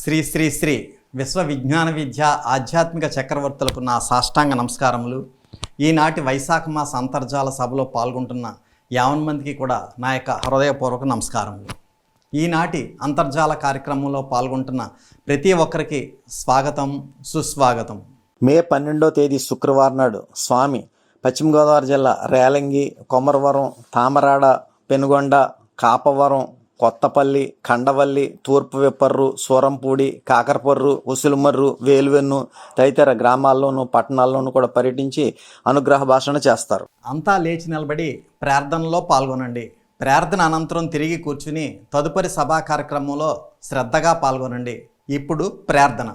శ్రీ శ్రీ శ్రీ విశ్వ విజ్ఞాన విద్య ఆధ్యాత్మిక చక్రవర్తులకు నా సాష్టాంగ నమస్కారములు. ఈనాటి వైశాఖ మాస అంతర్జాల సభలో పాల్గొంటున్న 50 మందికి కూడా నా యొక్క హృదయపూర్వక నమస్కారములు. ఈనాటి అంతర్జాల కార్యక్రమంలో పాల్గొంటున్న ప్రతి ఒక్కరికి స్వాగతం, సుస్వాగతం. మే 12వ తేదీ శుక్రవారం నాడు స్వామి పశ్చిమ గోదావరి జిల్లా రేలంగి, కొమరవరం, తామరాడ, పెనుగొండ, కాపవరం, కొత్తపల్లి, కండవల్లి, తూర్పు విప్పర్రు, సూరంపూడి, కాకరపర్రు, ఉసులుమర్రు, వేలువెన్ను తదితర గ్రామాల్లోనూ పట్టణాల్లోనూ కూడా పర్యటించి అనుగ్రహ భాషణ చేస్తారు. అంతా లేచి నిలబడి ప్రార్థనలో పాల్గొనండి. ప్రార్థన అనంతరం తిరిగి కూర్చుని తదుపరి సభా కార్యక్రమంలో శ్రద్ధగా పాల్గొనండి. ఇప్పుడు ప్రార్థన.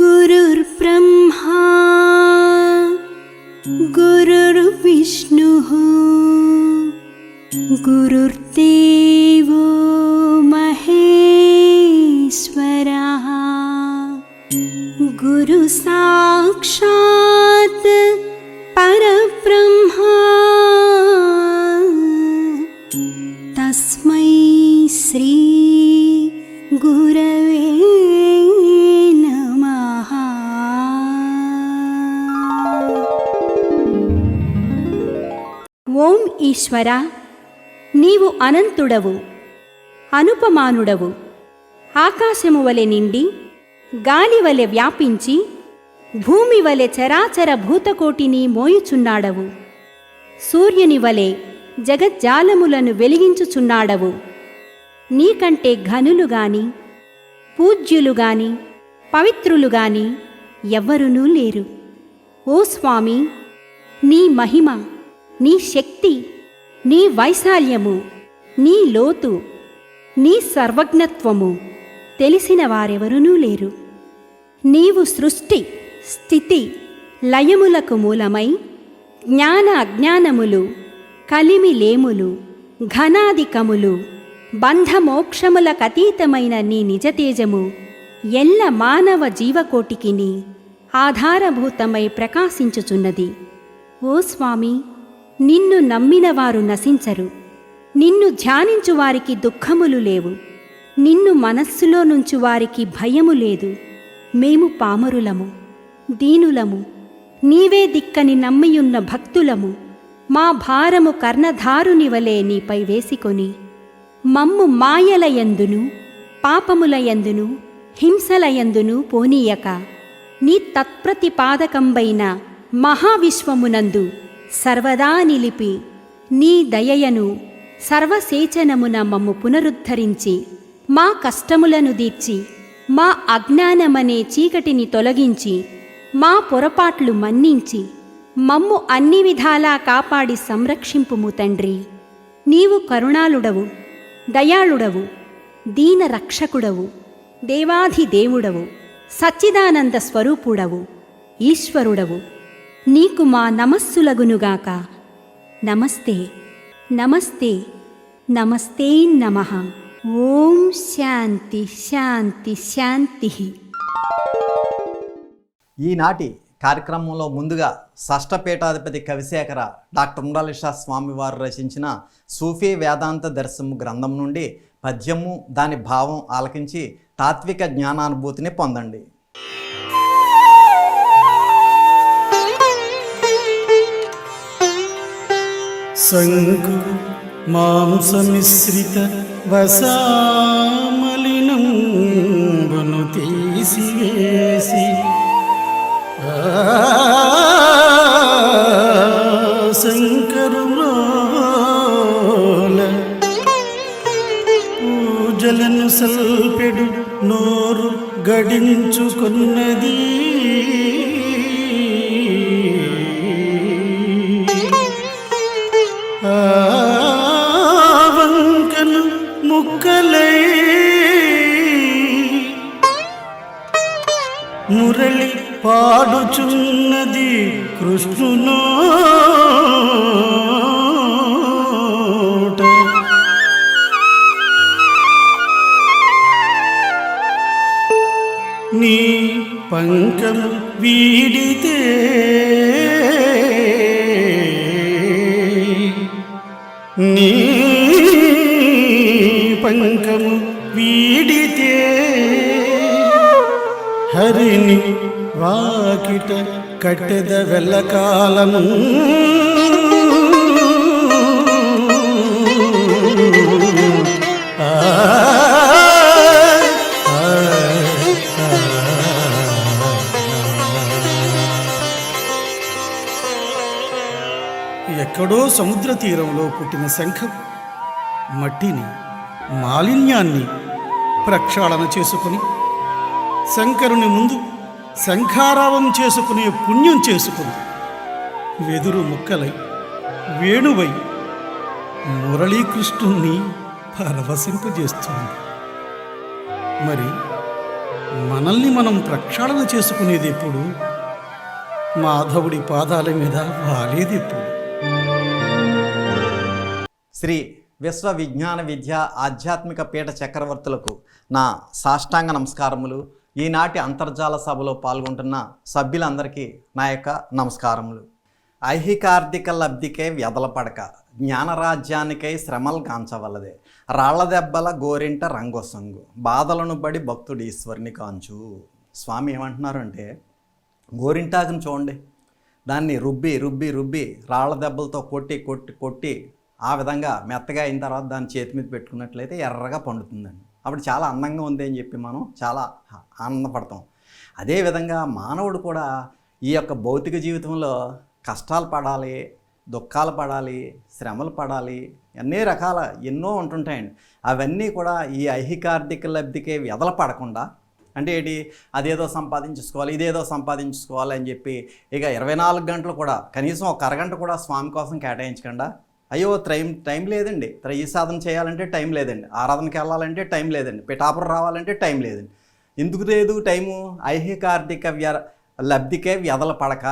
गुरुर्ब्रह्मा गुरुर्विष्णुः गुरुर्देवो महेश्वरः गुरुसाक्षात् परब्रह्मा तस्मै श्री गुरवे नमः. ఓం ఈశ్వర, నీవు అనంతుడవు, అనుపమానుడవు. ఆకాశము వలె నిండి, గాలి వలె వ్యాపించి, భూమి వలె చరాచర భూతకోటిని మోయుచున్నాడవు. సూర్యుని వలె జగజ్జాలములను వెలిగించుచున్నాడవు. నీకంటే ఘనులు గాని, పూజ్యులు గాని, పవిత్రులు గాని ఎవ్వరునూ లేరు. ఓ స్వామి, నీ మహిమ, నీ శక్తి, నీ వైశాల్యము, నీ లోతు, నీ సర్వజ్ఞత్వము తెలిసిన వారెవరునూ లేరు. నీవు సృష్టి, స్థితి, లయములకు మూలమై జ్ఞాన అజ్ఞానములు, కలిమిలేములు, ఘనాధికములు, బంధమోక్షములకతీతమైన నీ నిజతేజము ఎల్ల మానవ జీవకోటికిని ఆధారభూతమై ప్రకాశించుచున్నది. ఓ స్వామి, నిన్ను నమ్మినవారు నశించరు. నిన్ను ధ్యానించువారికి దుఃఖములు లేవు. నిన్ను మనస్సులో నుంచి వారికి భయము లేదు. మేము పామరులము, దీనులము, నీవే దిక్కని నమ్మియున్న భక్తులము. మా భారము కర్ణధారుని వలె నీపై వేసికొని మమ్ము మాయలయందును, పాపములయందును, హింసలయందును పోనీయక నీ తత్ప్రతిపాదకంబైన మహావిశ్వమునందు సర్వదా నిలిపి నీ దయయను సర్వసేచనమున మమ్ము పునరుద్ధరించి మా కష్టములను దీర్చి మా అజ్ఞానమనే చీకటిని తొలగించి మా పొరపాట్లు మన్నించి మమ్ము అన్ని విధాలా కాపాడి సంరక్షింపుము తండ్రి. నీవు కరుణాళుడవు, దయాళుడవు, దీన రక్షకుడవు, దేవాధిదేవుడవు, సచ్చిదానంద స్వరూపుడవు, ఈశ్వరుడవు. నీకు మా నమస్సులగునుగాక. నమస్తే నమస్తే నమస్తే నమః. ఓం శాంతి శాంతి శాంతి. ఈనాటి కార్యక్రమంలో ముందుగా షష్ఠపీఠాధిపతి కవిశేఖర డాక్టర్ ఉండాలిషా స్వామివారు రచించిన సూఫీ వేదాంత దర్శనము గ్రంథం నుండి పద్యము దాని భావం ఆలకించి తాత్విక జ్ఞానానుభూతిని పొందండి. సంగు మాంసమిశ్రిత వసామలినంబును తీసివేసి శంకరుల పూజలను సల్పెడు నోరు గడించుకున్నది. వంకను ముక్కలై మురళి పాడుచున్నది కృష్ణునోట. నీ పంకము వీడితే నీ పంకము వీడితే హరిని వాకిట కట్టెద వెళ్ళకాలము. ఎక్కడో సముద్ర తీరంలో పుట్టిన శంఖం మట్టిని, మాలిన్యాన్ని ప్రక్షాళన చేసుకుని శంకరుని ముందు శంఖారావం చేసుకునే పుణ్యం చేసుకుంది. వెదురు ముక్కలై వేణువై మురళీకృష్ణుణ్ణి పరవశింపజేస్తుంది. మరి మనల్ని మనం ప్రక్షాళన చేసుకునేది ఎప్పుడు? మాధవుడి పాదాల మీద వాలేది ఎప్పుడు? శ్రీ విశ్వ విజ్ఞాన విద్య ఆధ్యాత్మిక పీఠ చక్రవర్తులకు నా సాష్టాంగ నమస్కారములు. ఈనాటి అంతర్జాల సభలో పాల్గొంటున్న సభ్యులందరికీ నా యొక్క నమస్కారములు. ఐహికార్థిక లబ్ధికై వ్యదలపడక జ్ఞానరాజ్యానికై శ్రమలు కాంచవలదే, రాళ్ల దెబ్బల గోరింట రంగొసంగు, బాధలను బడి భక్తుడు ఈశ్వరుని కాంచు. స్వామి ఏమంటున్నారు అంటే, గోరింటాకుని చూడండి, దాన్ని రుబ్బి రుబ్బి రుబ్బి రాళ్ల దెబ్బలతో కొట్టి కొట్టి కొట్టి ఆ విధంగా మెత్తగా అయిన తర్వాత దాన్ని చేతి మీద పెట్టుకున్నట్లయితే ఎర్రగా పండుతుందండి. అప్పుడు చాలా అందంగా ఉంది అని చెప్పి మనం చాలా ఆనందపడతాం. అదేవిధంగా మానవుడు కూడా ఈ యొక్క భౌతిక జీవితంలో కష్టాలు పడాలి, దుఃఖాలు పడాలి, శ్రమలు పడాలి, అన్ని రకాల ఎన్నో ఉంటుంటాయండి. అవన్నీ కూడా ఈ ఐహికార్థిక లబ్ధికే వ్యదల పడకుండా, అంటే ఏంటి, అదేదో సంపాదించుకోవాలి, ఇదేదో సంపాదించుకోవాలి అని చెప్పి ఇక 24 గంటలు కూడా కనీసం ఒక అరగంట కూడా స్వామి కోసం కేటాయించకుండా, అయ్యో టైం లేదండి, ఈ సాధన చేయాలంటే టైం లేదండి, ఆరాధనకి వెళ్ళాలంటే టైం లేదండి, పిఠాపురం రావాలంటే టైం లేదండి. ఎందుకు లేదు టైము? ఐహికార్థిక లబ్ధికే వ్యదల పడక,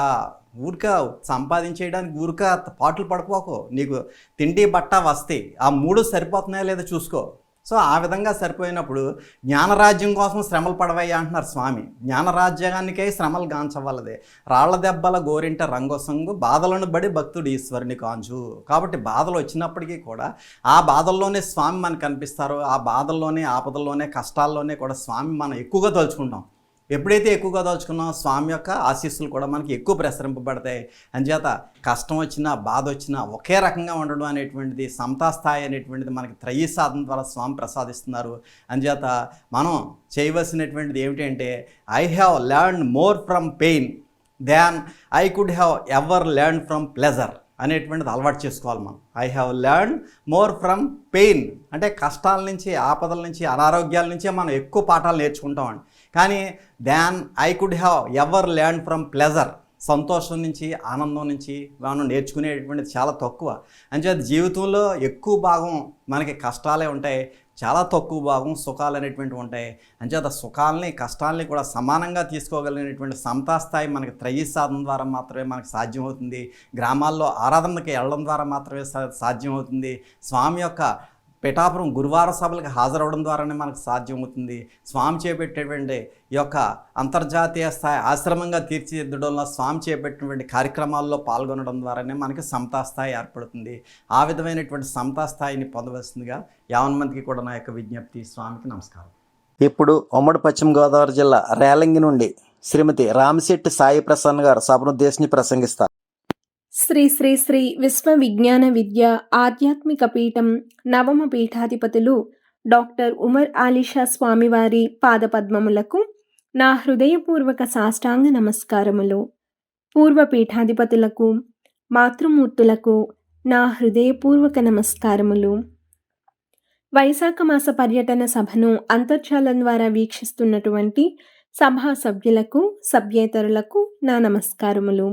ఊరిక సంపాదించేయడానికి ఊరిక పాటలు పడిపోకు. నీకు తిండి బట్ట వస్తే ఆ 3 సరిపోతున్నాయా లేదా చూసుకో. సో ఆ విధంగా సరిపోయినప్పుడు జ్ఞానరాజ్యం కోసం శ్రమలు పడవయ్యా అంటున్నారు స్వామి. జ్ఞానరాజ్యానికై శ్రమలు గాంచవలదే, రాళ్ల దెబ్బల గోరింట రంగొసంగు, బాధలను బడి భక్తుడు ఈశ్వరుని కాంచు. కాబట్టి బాధలు వచ్చినప్పటికీ కూడా ఆ బాధల్లోనే స్వామి మనకు కనిపిస్తారు. ఆ బాధల్లోనే, ఆపదల్లోనే, కష్టాల్లోనే కూడా స్వామి మనం ఎక్కువగా తలుచుకుంటాం. ఎప్పుడైతే ఎక్కువగా దాచుకున్నామో స్వామి యొక్క ఆశీస్సులు కూడా మనకి ఎక్కువ ప్రసరింపబడతాయి. అందుచేత కష్టం వచ్చినా బాధ వచ్చినా ఒకే రకంగా ఉండడం అనేటువంటిది, సమతా స్థాయి అనేటువంటిది మనకి త్రయీ సాధన ద్వారా స్వామి ప్రసాదిస్తున్నారు. అందుచేత మనం చేయవలసినటువంటిది ఏమిటంటే, I have learned more from pain than I could have ever learn from pleasure అనేటువంటిది అలవాటు చేసుకోవాలి మనం. I have learn more from pain అంటే కష్టాల నుంచి, ఆపదల నుంచి, అనారోగ్యాల నుంచే మనం ఎక్కువ పాఠాలు నేర్చుకుంటామండి. కానీ దాన్ I could have ever learn from pleasure, సంతోషం నుంచి, ఆనందం నుంచి మనం నేర్చుకునేటువంటిది చాలా తక్కువ. అంచేత జీవితంలో ఎక్కువ భాగం మనకి కష్టాలే ఉంటాయి, చాలా తక్కువ భాగం సుఖాలు అనేటువంటివి ఉంటాయి. అంచేత సుఖాలని కష్టాలని కూడా సమానంగా తీసుకోగలిగినటువంటి సమతా స్థాయి మనకి త్రయీ సాధన ద్వారా మాత్రమే మనకు సాధ్యమవుతుంది. గ్రామాల్లో ఆరాధనకి వెళ్ళడం ద్వారా మాత్రమే సాధ్యమవుతుంది. స్వామి యొక్క పిఠాపురం గురువార సభలకు హాజరవడం ద్వారానే మనకు సాధ్యమవుతుంది. స్వామి చేపట్టేటువంటి ఈ యొక్క అంతర్జాతీయ స్థాయి ఆశ్రమంగా తీర్చిదిద్దడంలో స్వామి చేపట్టినటువంటి కార్యక్రమాల్లో పాల్గొనడం ద్వారానే మనకి సమతా స్థాయి ఏర్పడుతుంది. ఆ విధమైనటువంటి సమతా స్థాయిని పొందవలసిందిగా యావన్ మందికి కూడా నా యొక్క విజ్ఞప్తి. స్వామికి నమస్కారం. ఇప్పుడు ఉమ్మడి పశ్చిమ గోదావరి జిల్లా రేలంగి నుండి శ్రీమతి రామశెట్టి సాయి ప్రసన్న గారు సభనుద్దేశించి ప్రసంగిస్తారు. శ్రీ శ్రీ శ్రీ విశ్వ విజ్ఞాన విద్య ఆధ్యాత్మిక పీఠం నవమ పీఠాధిపతులు డాక్టర్ ఉమర్ ఆలీషా స్వామివారి పాదపద్మములకు నా హృదయపూర్వక సాష్టాంగ నమస్కారములు. పూర్వ పీఠాధిపతులకు, మాతృమూర్తులకు నా హృదయపూర్వక నమస్కారములు. వైశాఖ మాస పర్యటన సభను అంతర్జాలం ద్వారా వీక్షిస్తున్నటువంటి సభా సభ్యులకు, సభ్యేతరులకు నా నమస్కారములు.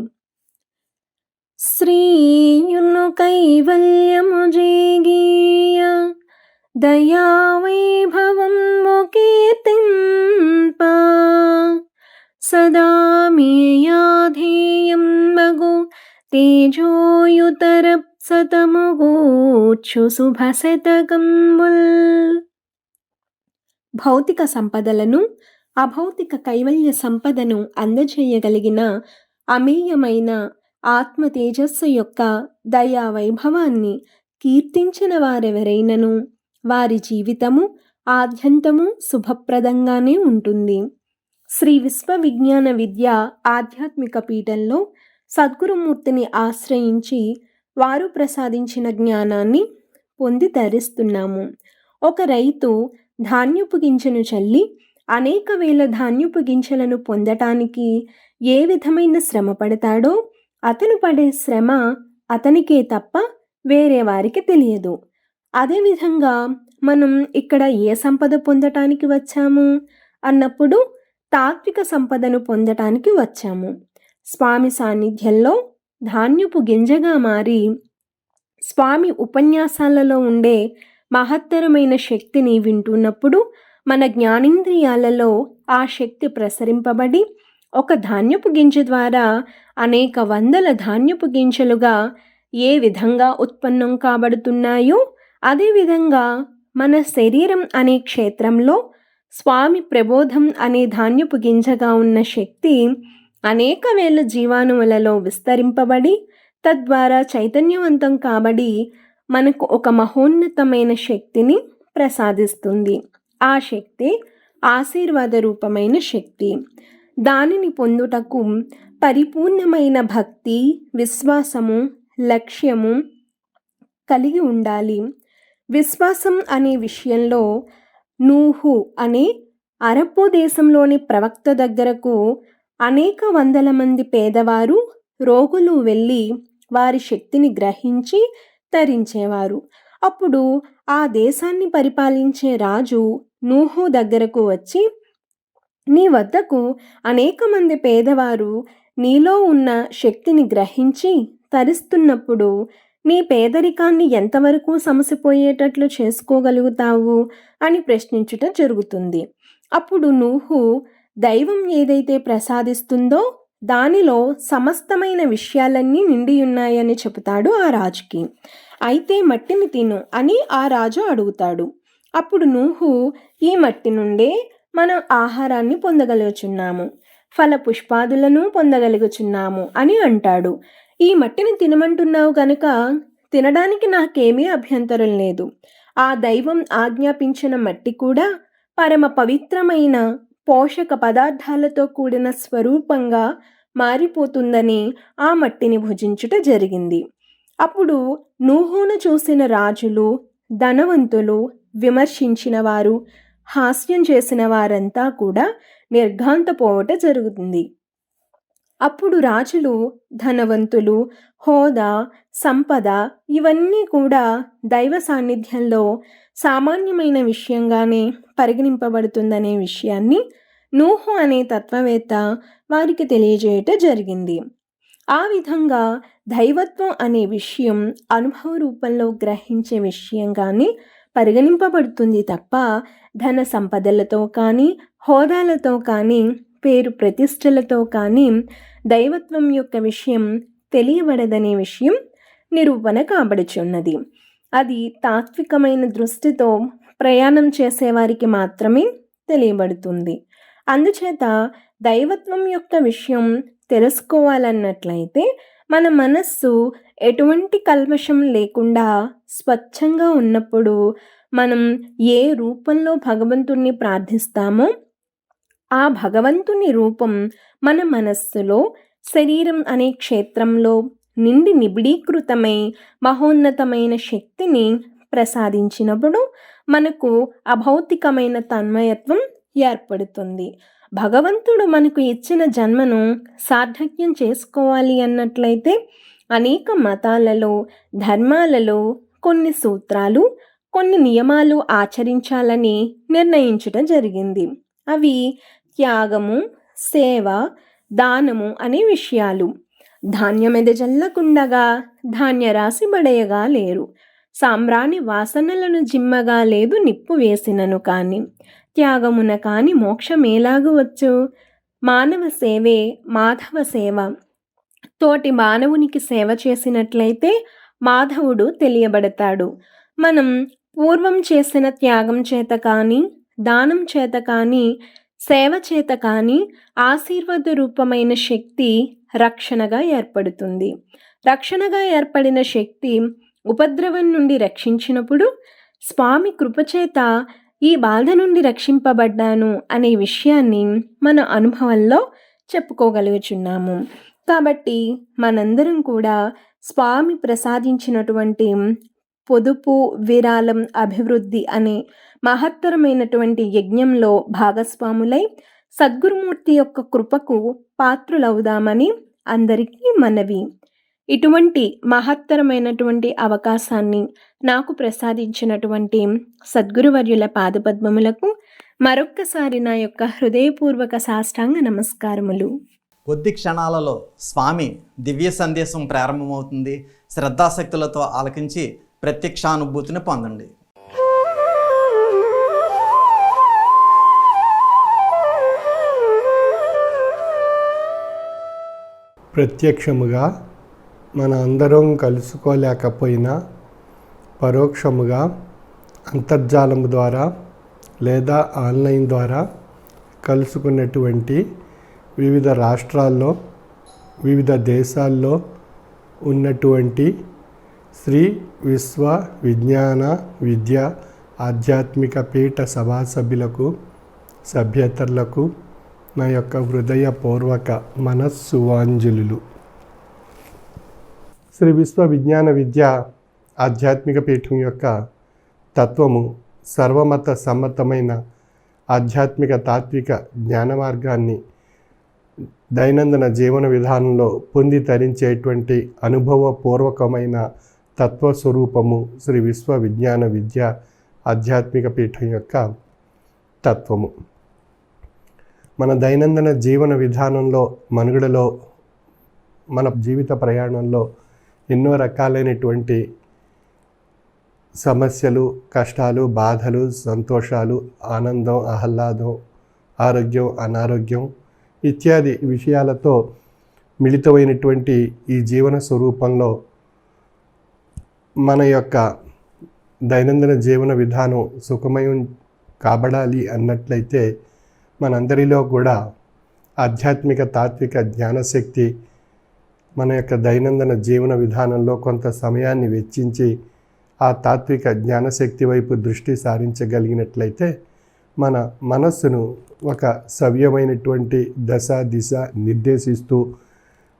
శ్రీయును కైవల్యము జేగీయ దయా వైభవం కీర్తింప సదా మేయాధేయం మగు తేజోయుతర సతముగూర్చు శుభశతకంబుల్. భౌతిక సంపదలను, అభౌతిక కైవల్య సంపదను అందజేయగలిగిన అమేయమైన ఆత్మ తేజస్సు యొక్క దయా వైభవాన్ని కీర్తించిన వారెవరైనను వారి జీవితము ఆద్యంతము శుభప్రదంగానే ఉంటుంది. శ్రీ విశ్వ విజ్ఞాన విద్య ఆధ్యాత్మిక పీఠంలో సద్గురుమూర్తిని ఆశ్రయించి వారు ప్రసాదించిన జ్ఞానాన్ని పొంది ధరిస్తున్నాము. ఒక రైతు ధాన్యపు గింజను చల్లి అనేక వేల ధాన్యపు గింజలను పొందటానికి ఏ విధమైన శ్రమ పడతాడో అతను పడే శ్రమ అతనికే తప్ప వేరే వారికి తెలియదు. అదేవిధంగా మనం ఇక్కడ ఏ సంపద పొందటానికి వచ్చాము అన్నప్పుడు తాత్విక సంపదను పొందటానికి వచ్చాము. స్వామి సాన్నిధ్యంలో ధాన్యపు గింజగా మారి స్వామి ఉపన్యాసాలలో ఉండే మహత్తరమైన శక్తిని వింటున్నప్పుడు మన జ్ఞానేంద్రియాలలో ఆ శక్తి ప్రసరింపబడి ఒక ధాన్యపు గింజ ద్వారా అనేక వందల ధాన్యపు గింజలుగా ఏ విధంగా ఉత్పన్నం కాబడుతున్నాయో అదేవిధంగా మన శరీరం అనే క్షేత్రంలో స్వామి ప్రబోధం అనే ధాన్యపు గింజగా ఉన్న శక్తి అనేక వేల జీవాణువులలో విస్తరింపబడి తద్వారా చైతన్యవంతం కాబడి మనకు ఒక మహోన్నతమైన శక్తిని ప్రసాదిస్తుంది. ఆ శక్తి ఆశీర్వాద రూపమైన శక్తి. దానిని పొందుటకు పరిపూర్ణమైన భక్తి, విశ్వాసము, లక్ష్యము కలిగి ఉండాలి. విశ్వాసం అనే విషయంలో నూహు అనే అరబ్బు దేశంలోని ప్రవక్త దగ్గరకు అనేక వందల మంది పేదవారు, రోగులు వెళ్ళి వారి శక్తిని గ్రహించి తరించేవారు. అప్పుడు ఆ దేశాన్ని పరిపాలించే రాజు నూహు దగ్గరకు వచ్చి, నీ వద్దకు అనేక మంది పేదవారు నీలో ఉన్న శక్తిని గ్రహించి తరిస్తున్నప్పుడు నీ పేదరికాన్ని ఎంతవరకు సమసిపోయేటట్లు చేసుకోగలుగుతావు అని ప్రశ్నించుట జరుగుతుంది. అప్పుడు నూహు దైవం ఏదైతే ప్రసాదిస్తుందో దానిలో సమస్తమైన విషయాలన్నీ నిండి ఉన్నాయని చెబుతాడు ఆ రాజుకి. అయితే మట్టిని తిను అని ఆ రాజు అడుగుతాడు. అప్పుడు నూహు, ఈ మట్టి నుండే మనం ఆహారాన్ని పొందగలుగుచున్నాము, ఫల పుష్పాదులను పొందగలుగుచున్నాము అని అంటాడు. ఈ మట్టిని తినమంటున్నావు కనుక తినడానికి నాకేమీ అభ్యంతరం లేదు. ఆ దైవం ఆజ్ఞాపించిన మట్టి కూడా పరమ పవిత్రమైన పోషక పదార్థాలతో కూడిన స్వరూపంగా మారిపోతుందని ఆ మట్టిని భుజించుట జరిగింది. అప్పుడు నూహును చూసిన రాజులు, ధనవంతులు, విమర్శించిన వారు, హాస్యం చేసిన వారంతా కూడా నిర్ఘాంతపోవట జరుగుతుంది. అప్పుడు రాజులు, ధనవంతులు, హోదా, సంపద ఇవన్నీ కూడా దైవ సాన్నిధ్యంలో సామాన్యమైన విషయంగానే పరిగణింపబడుతుందనే విషయాన్ని నూహు అనే తత్వవేత్త వారికి తెలియజేయట జరిగింది. ఆ విధంగా దైవత్వం అనే విషయం అనుభవ రూపంలో గ్రహించే విషయంగానే పరిగణింపబడుతుంది తప్ప ధన సంపదలతో కానీ, హోదాలతో కానీ, పేరు ప్రతిష్టలతో కానీ దైవత్వం యొక్క విషయం తెలియబడదనే విషయం నిరూపణ కాబడుచున్నది. అది తాత్వికమైన దృష్టితో ప్రయాణం చేసేవారికి మాత్రమే తెలియబడుతుంది. అందుచేత దైవత్వం యొక్క విషయం తెలుసుకోవాలన్నట్లయితే మన మనస్సు ఎటువంటి కల్మషం లేకుండా స్వచ్ఛంగా ఉన్నప్పుడు మనం ఏ రూపంలో భగవంతుణ్ణి ప్రార్థిస్తామో ఆ భగవంతుని రూపం మన మనస్సులో శరీరం అనే క్షేత్రంలో నిండి నిబిడీకృతమై మహోన్నతమైన శక్తిని ప్రసాదించినప్పుడు మనకు అభౌతికమైన తన్మయత్వం ఏర్పడుతుంది. భగవంతుడు మనకు ఇచ్చిన జన్మను సార్థక్యం చేసుకోవాలి అన్నట్లయితే అనేక మతాలలో, ధర్మాలలో కొన్ని సూత్రాలు, కొన్ని నియమాలు ఆచరించాలని నిర్ణయించడం జరిగింది. అవి త్యాగము, సేవ, దానము అనే విషయాలు. ధాన్యమెదజల్లకుండగా ధాన్యరాశి బడయగా లేరు, సాంబ్రాణి వాసనలను జిమ్మగా లేదు నిప్పు వేసినను కాని, త్యాగమున కాని మోక్షమేలాగు వచ్చు, మానవ సేవే మాధవ సేవ. తోటి మానవునికి సేవ చేసినట్లయితే మాధవుడు తెలియబడతాడు. మనం పూర్వం చేసిన త్యాగం చేత కానీ, దానం చేత కానీ, సేవ చేత కానీ ఆశీర్వాద రూపమైన శక్తి రక్షణగా ఏర్పడుతుంది. రక్షణగా ఏర్పడిన శక్తి ఉపద్రవం నుండి రక్షించినప్పుడు స్వామి కృపచేత ఈ బాధ నుండి రక్షింపబడ్డాను అనే విషయాన్ని మన అనుభవంలో చెప్పుకోగలుగుచున్నాము. కాబట్టి మనందరం కూడా స్వామి ప్రసాదించినటువంటి పొదుపు, విరాళం, అభివృద్ధి అనే మహత్తరమైనటువంటి యజ్ఞంలో భాగస్వాములై సద్గురుమూర్తి యొక్క కృపకు పాత్రులవుదామని అందరికీ మనవి. ఇటువంటి మహత్తరమైనటువంటి అవకాశాన్ని నాకు ప్రసాదించినటువంటి సద్గురువర్యుల పాదపద్మములకు మరొక్కసారి నా యొక్క హృదయపూర్వక సాష్టాంగ నమస్కారములు. కొద్ది క్షణాలలో స్వామి దివ్య సందేశం ప్రారంభమవుతుంది. శ్రద్ధాశక్తులతో ఆలకించి ప్రత్యక్షానుభూతిని పొందండి. ప్రత్యక్షముగా మన అందరం కలుసుకోలేకపోయినా పరోక్షముగా అంతర్జాలము ద్వారా లేదా ఆన్లైన్ ద్వారా కలుసుకున్నటువంటి వివిధ రాష్ట్రాల్లో, వివిధ దేశాల్లో ఉన్నటువంటి శ్రీ విశ్వ విజ్ఞాన విద్య ఆధ్యాత్మిక పీఠ సభా సభ్యులకు, సభ్యేతరులకు నా యొక్క హృదయపూర్వక మనస్సువాంజలులు. శ్రీ విశ్వ విజ్ఞాన విద్య ఆధ్యాత్మిక పీఠం యొక్క తత్వము సర్వమత సమ్మతమైన ఆధ్యాత్మిక తాత్విక జ్ఞాన మార్గాన్ని దైనందిన జీవన విధానంలో పొంది తరించేటువంటి అనుభవపూర్వకమైన తత్వస్వరూపము శ్రీ విశ్వ విజ్ఞాన విద్య ఆధ్యాత్మిక పీఠం యొక్క తత్వము. మన దైనందిన జీవన విధానంలో, మనుగడలో, మన జీవిత ప్రయాణంలో ఎన్నో రకాలైనటువంటి సమస్యలు, కష్టాలు, బాధలు, సంతోషాలు, ఆనందం, ఆహ్లాదం, ఆరోగ్యం, అనారోగ్యం ఇత్యాది విషయాలతో మిళితమైనటువంటి ఈ జీవన స్వరూపంలో మన యొక్క దైనందిన జీవన విధానం సుఖమయం కాబడాలి అన్నట్లయితే మనందరిలో కూడా ఆధ్యాత్మిక తాత్విక జ్ఞానశక్తి మన యొక్క దైనందిన జీవన విధానంలో కొంత సమయాన్ని వెచ్చించి ఆ తాత్విక జ్ఞానశక్తి వైపు దృష్టి సారించగలిగినట్లయితే మన మనస్సును ఒక సవ్యమైనటువంటి దశ దిశ నిర్దేశిస్తూ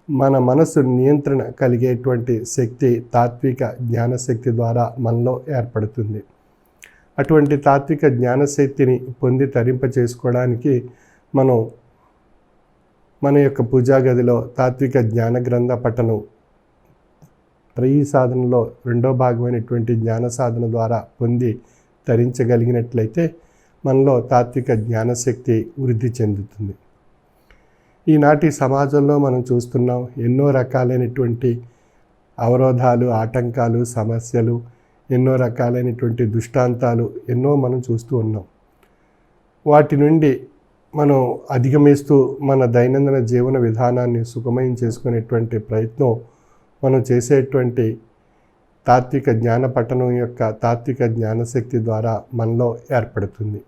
మన మనస్సు నియంత్రణ కలిగేటువంటి శక్తి తాత్విక జ్ఞానశక్తి ద్వారా మనలో ఏర్పడుతుంది. అటువంటి తాత్విక జ్ఞానశక్తిని పొంది తరింప చేసుకోవడానికి మనం మన యొక్క పూజా గదిలో తాత్విక జ్ఞాన గ్రంథ పఠనం త్రయీ సాధనలో రెండో భాగమైనటువంటి జ్ఞాన సాధన ద్వారా పొంది తరించగలిగినట్లయితే మనలో తాత్విక జ్ఞానశక్తి వృద్ధి చెందుతుంది. ఈనాటి సమాజంలో మనం చూస్తున్నాం ఎన్నో రకాలైనటువంటి అవరోధాలు, ఆటంకాలు, సమస్యలు, ఎన్నో రకాలైనటువంటి దుష్టాంతాలు ఎన్నో మనం చూస్తూ ఉన్నాం. వాటి నుండి మనం అధిగమిస్తూ మన దైనందిన జీవన విధానాన్ని సుఖమయం చేసుకునేటువంటి ప్రయత్నం మనం చేసేటువంటి తాత్విక జ్ఞాన పఠనం యొక్క తాత్విక జ్ఞానశక్తి ద్వారా మనలో ఏర్పడుతుంది.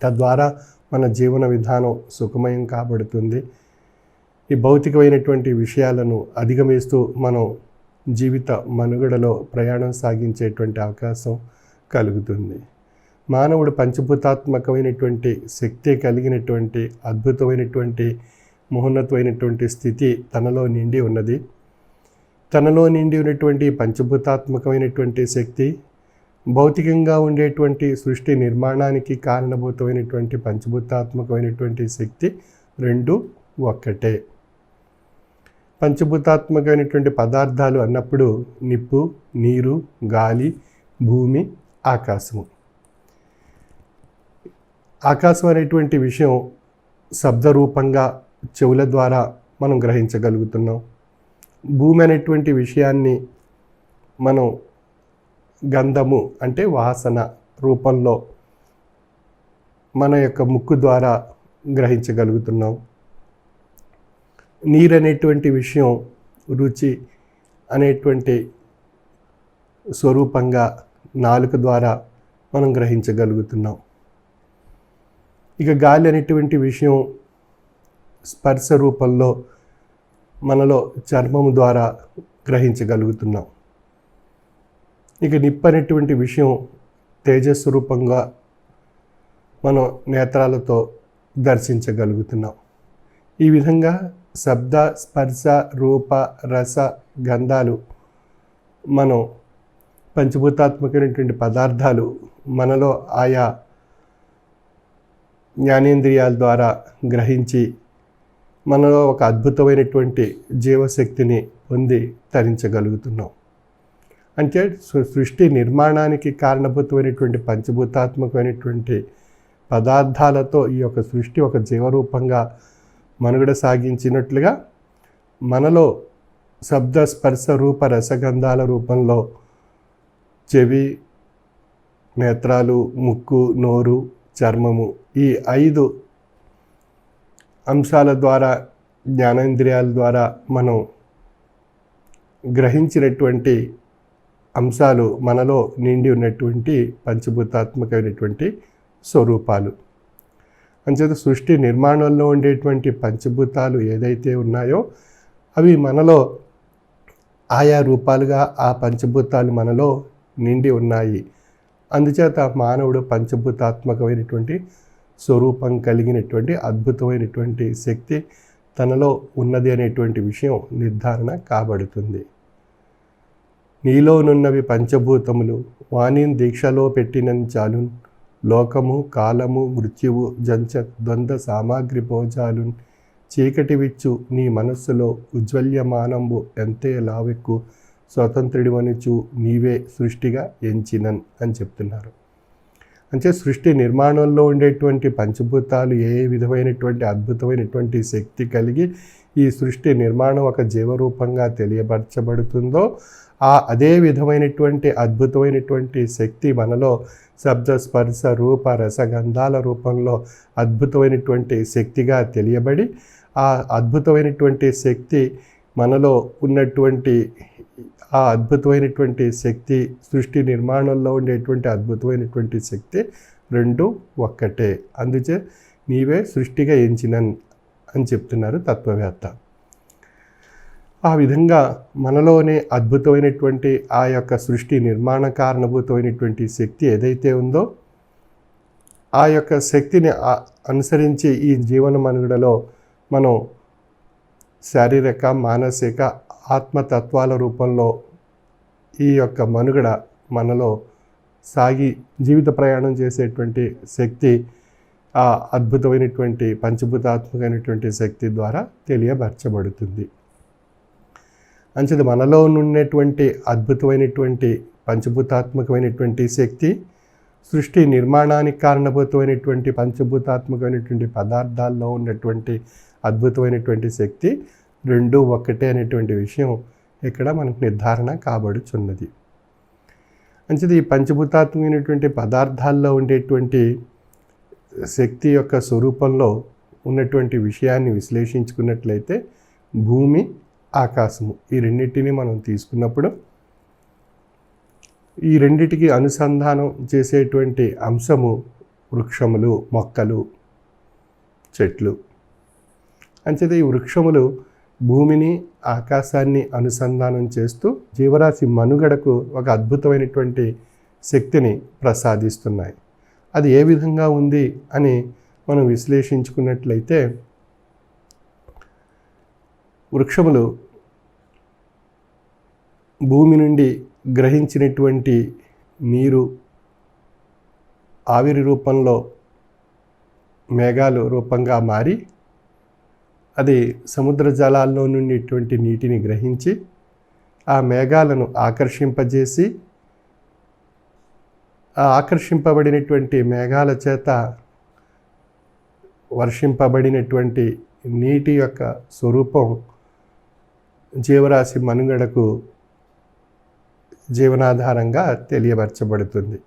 తద్వారా మన జీవన విధానం సుఖమయం కాబడుతుంది. ఈ భౌతికమైనటువంటి విషయాలను అధిగమిస్తూ మనం జీవిత మనుగడలో ప్రయాణం సాగించేటువంటి అవకాశం కలుగుతుంది. మానవుడు పంచభూతాత్మకమైనటువంటి శక్తి కలిగినటువంటి అద్భుతమైనటువంటి మహోన్నతమైనటువంటి స్థితి తనలో నిండి ఉన్నది. తనలో నిండి ఉన్నటువంటి పంచభూతాత్మకమైనటువంటి శక్తి భౌతికంగా ఉండేటువంటి సృష్టి నిర్మాణానికి కారణభూతమైనటువంటి పంచభూతాత్మకమైనటువంటి శక్తి రెండు ఒక్కటే. పంచభూతాత్మకమైనటువంటి పదార్థాలు అన్నప్పుడు నిప్పు, నీరు, గాలి, భూమి, ఆకాశము. ఆకాశం అనేటువంటి విషయం శబ్దరూపంగా చెవుల ద్వారా మనం గ్రహించగలుగుతున్నాం. భూమి అనేటువంటి విషయాన్ని మనం గంధము అంటే వాసన రూపంలో మన యొక్క ముక్కు ద్వారా గ్రహించగలుగుతున్నాం. నీరు అనేటువంటి విషయం రుచి అనేటువంటి స్వరూపంగా నాలుక ద్వారా మనం గ్రహించగలుగుతున్నాం. ఇక గాలి అనేటువంటి విషయం స్పర్శ రూపంలో మనలో చర్మము ద్వారా గ్రహించగలుగుతున్నాం. ఇక నిప్పు అనేటువంటి విషయం తేజస్సు రూపంగా మనం నేత్రాలతో దర్శించగలుగుతున్నాం. ఈ విధంగా శబ్ద, స్పర్శ, రూప, రస, గంధాలు మనం పంచభూతాత్మకమైనటువంటి పదార్థాలు మనలో ఆయా జ్ఞానేంద్రియాల ద్వారా గ్రహించి మనలో ఒక అద్భుతమైనటువంటి జీవశక్తిని పొంది తరించగలుగుతున్నాం. అంటే సృష్టి నిర్మాణానికి కారణభూతమైనటువంటి పంచభూతాత్మకమైనటువంటి పదార్థాలతో ఈ యొక్క సృష్టి ఒక జీవరూపంగా మనుగడ సాగించినట్లుగా మనలో శబ్ద, స్పర్శ, రూప, రసగంధాల రూపంలో చెవి, నేత్రాలు, ముక్కు, నోరు, చర్మము ఈ 5 అంశాల ద్వారా జ్ఞానేంద్రియాల ద్వారా మనం గ్రహించినటువంటి అంశాలు మనలో నిండి ఉన్నటువంటి పంచభూతాత్మకమైనటువంటి స్వరూపాలు. అంచేత సృష్టి నిర్మాణంలో ఉండేటువంటి పంచభూతాలు ఏదైతే ఉన్నాయో అవి మనలో ఆయా రూపాలుగా ఆ పంచభూతాలు మనలో నిండి ఉన్నాయి. అందుచేత మానవుడు పంచభూతాత్మకమైనటువంటి స్వరూపం కలిగినటువంటి అద్భుతమైనటువంటి శక్తి తనలో ఉన్నది అనేటువంటి విషయం నిర్ధారణ కాబడుతుంది. నీలోనున్నవి పంచభూతములు వాణిని దీక్షలో పెట్టినన్ చాలున్ లోకము, కాలము, మృత్యువు, జంచ ద్వంద్వ సామాగ్రి భోజాలున్ చీకటి విచ్చు నీ మనస్సులో ఉజ్వల్యమానంబు ఎంతే లావెక్కు స్వతంత్రుడివనుచు నీవే సృష్టిగా ఎంచినన్ అని చెప్తున్నారు. అంటే సృష్టి నిర్మాణంలో ఉండేటువంటి పంచభూతాలు ఏ విధమైనటువంటి అద్భుతమైనటువంటి శక్తి కలిగి ఈ సృష్టి నిర్మాణం ఒక జీవరూపంగా తెలియపరచబడుతుందో అదే విధమైనటువంటి అద్భుతమైనటువంటి శక్తి మనలో శబ్ద, స్పర్శ, రూప, రసగంధాల రూపంలో అద్భుతమైనటువంటి శక్తిగా తెలియబడి ఆ అద్భుతమైనటువంటి శక్తి మనలో ఉన్నటువంటి ఆ అద్భుతమైనటువంటి శక్తి సృష్టి నిర్మాణంలో ఉండేటువంటి అద్భుతమైనటువంటి శక్తి రెండు ఒక్కటే. అందుచే నీవే సృష్టిగా ఎంచినన్ అని చెప్తున్నారు తత్వవేత్త. ఆ విధంగా మనలోనే అద్భుతమైనటువంటి ఆ యొక్క సృష్టి నిర్మాణ కారణభూతమైనటువంటి శక్తి ఏదైతే ఉందో ఆ యొక్క శక్తిని అనుసరించి ఈ జీవన మనుగడలో మనం శారీరక, మానసిక, ఆత్మతత్వాల రూపంలో ఈ యొక్క మనుగడ మనలో సాగి జీవిత ప్రయాణం చేసేటువంటి శక్తి ఆ అద్భుతమైనటువంటి పంచభూతాత్మకమైనటువంటి శక్తి ద్వారా తెలియపరచబడుతుంది. అంచేది మనలో ఉన్నటువంటి అద్భుతమైనటువంటి పంచభూతాత్మకమైనటువంటి శక్తి, సృష్టి నిర్మాణానికి కారణభూతమైనటువంటి పంచభూతాత్మకమైనటువంటి పదార్థాల్లో ఉన్నటువంటి అద్భుతమైనటువంటి శక్తి రెండు ఒకటే అనేటువంటి విషయం ఇక్కడ మనకు నిర్ధారణ కాబడుచున్నది. అంచేది ఈ పంచభూతాత్మకమైనటువంటి పదార్థాల్లో ఉండేటువంటి శక్తి యొక్క స్వరూపంలో ఉన్నటువంటి విషయాన్ని విశ్లేషించుకున్నట్లయితే భూమి, ఆకాశము ఈ రెండింటిని మనం తీసుకున్నప్పుడు ఈ రెండిటికి అనుసంధానం చేసేటువంటి అంశము వృక్షములు, మొక్కలు, చెట్లు. అంచేత ఈ వృక్షములు భూమిని, ఆకాశాన్ని అనుసంధానం చేస్తూ జీవరాశి మనుగడకు ఒక అద్భుతమైనటువంటి శక్తిని ప్రసాదిస్తున్నాయి. అది ఏ విధంగా ఉంది అని మనం విశ్లేషించుకున్నట్లయితే వృక్షములు భూమి నుండి గ్రహించినటువంటి నీరు ఆవిరి రూపంలో మేఘాలు రూపంగా మారి అది సముద్ర జలాల్లో నుండి నీటిని గ్రహించి ఆ మేఘాలను ఆకర్షింపజేసి ఆ ఆకర్షింపబడినటువంటి మేఘాల చేత వర్షింపబడినటువంటి నీటి యొక్క స్వరూపం జీవరాశి మనుగడకు జీవనాధారంగా తెలియపరచబడుతుంది.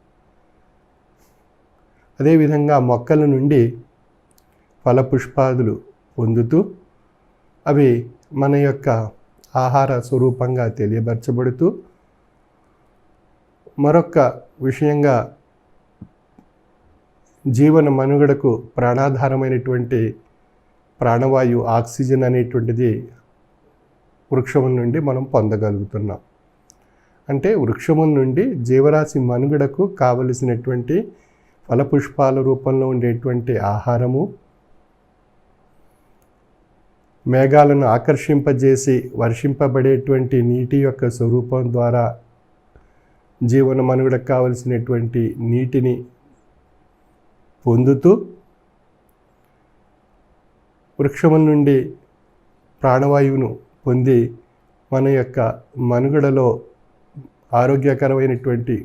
అదేవిధంగా మొక్కల నుండి ఫలపుష్పాదులు పొందుతూ అవి మన యొక్క ఆహార స్వరూపంగా తెలియపరచబడుతూ మరొక విషయంగా జీవన మనుగడకు ప్రాణాధారమైనటువంటి ప్రాణవాయువు ఆక్సిజన్ అనేటువంటిది వృక్షముల నుండి మనం పొందగలుగుతున్నాం. అంటే వృక్షముల నుండి జీవరాశి మనుగడకు కావలసినటువంటి ఫలపుష్పాల రూపంలో ఉండేటువంటి ఆహారము, మేఘాలను ఆకర్షింపజేసి వర్షింపబడేటువంటి నీటి యొక్క స్వరూపం ద్వారా జీవన మనుగడకు కావలసినటువంటి నీటిని పొందుతూ వృక్షముల నుండి ప్రాణవాయువును పొంది మన యొక్క మనుగడలో ఆరోగ్యకరమైనటువంటి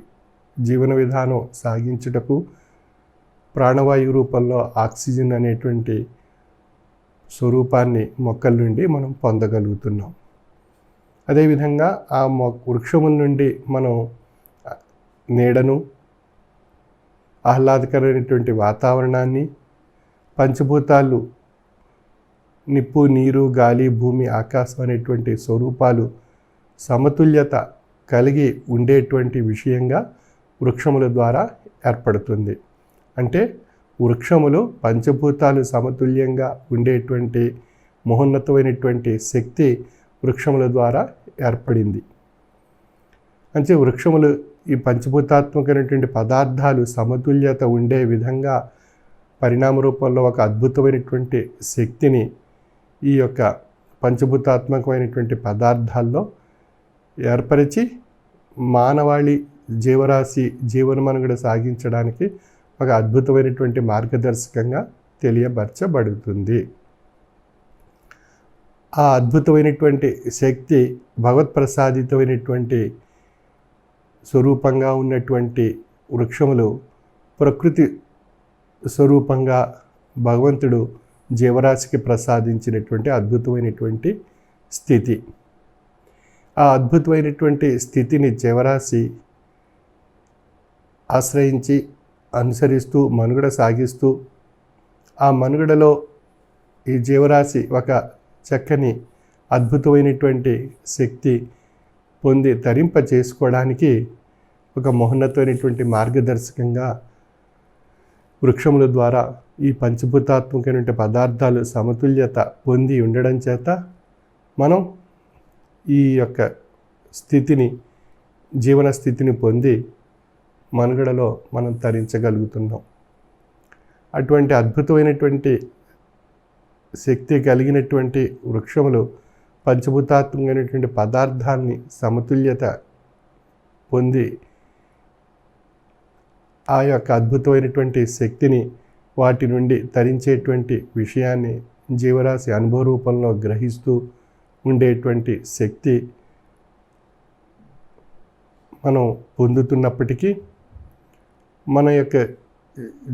జీవన విధానం సాగించుటకు ప్రాణవాయువు రూపంలో ఆక్సిజన్ అనేటువంటి స్వరూపాన్ని మొక్కల నుండి మనం పొందగలుగుతున్నాం. అదేవిధంగా ఆ వృక్షముల నుండి మనం నీడను, ఆహ్లాదకరమైనటువంటి వాతావరణాన్ని, పంచభూతాలు నిప్పు, నీరు, గాలి, భూమి, ఆకాశం అనేటువంటి స్వరూపాలు సమతుల్యత కలిగి ఉండేటువంటి విషయంగా వృక్షముల ద్వారా ఏర్పడుతుంది. అంటే వృక్షములు పంచభూతాలు సమతుల్యంగా ఉండేటువంటి మహోన్నతమైనటువంటి శక్తి వృక్షముల ద్వారా ఏర్పడింది. అంటే వృక్షములు ఈ పంచభూతాత్మకమైనటువంటి పదార్థాలు సమతుల్యత ఉండే విధంగా పరిణామ రూపంలో ఒక అద్భుతమైనటువంటి శక్తిని ఈ యొక్క పంచభూతాత్మకమైనటువంటి పదార్థాల్లో ఏర్పరిచి మానవాళి జీవరాశి జీవన మనుగడ సాగించడానికి ఒక అద్భుతమైనటువంటి మార్గదర్శకంగా తెలియపరచబడుతుంది. ఆ అద్భుతమైనటువంటి శక్తి భగవత్ప్రసాదితమైనటువంటి స్వరూపంగా ఉన్నటువంటి వృక్షములు ప్రకృతి స్వరూపంగా భగవంతుడు జీవరాశికి ప్రసాదించినటువంటి అద్భుతమైనటువంటి స్థితి. ఆ అద్భుతమైనటువంటి స్థితిని జీవరాశి ఆశ్రయించి అనుసరిస్తూ మనుగడ సాగిస్తూ ఆ మనుగడలో ఈ జీవరాశి ఒక చక్కని అద్భుతమైనటువంటి శక్తి పొంది తరింప చేసుకోవడానికి ఒక మహోన్నతమైనటువంటి మార్గదర్శకంగా వృక్షముల ద్వారా ఈ పంచభూతాత్మకమైన పదార్థాలు సమతుల్యత పొంది ఉండడం చేత మనం ఈ యొక్క స్థితిని జీవన స్థితిని పొంది మనుగడలో మనం తరించగలుగుతున్నాం. అటువంటి అద్భుతమైనటువంటి శక్తి కలిగినటువంటి వృక్షములు పంచభూతాత్మకమైనటువంటి పదార్థాన్ని సమతుల్యత పొంది ఆ యొక్క అద్భుతమైనటువంటి శక్తిని వాటి నుండి తరించేటువంటి విషయాన్ని జీవరాశి అనుభవ రూపంలో గ్రహిస్తూ ఉండేటువంటి శక్తి మనం పొందుతున్నప్పటికీ మన యొక్క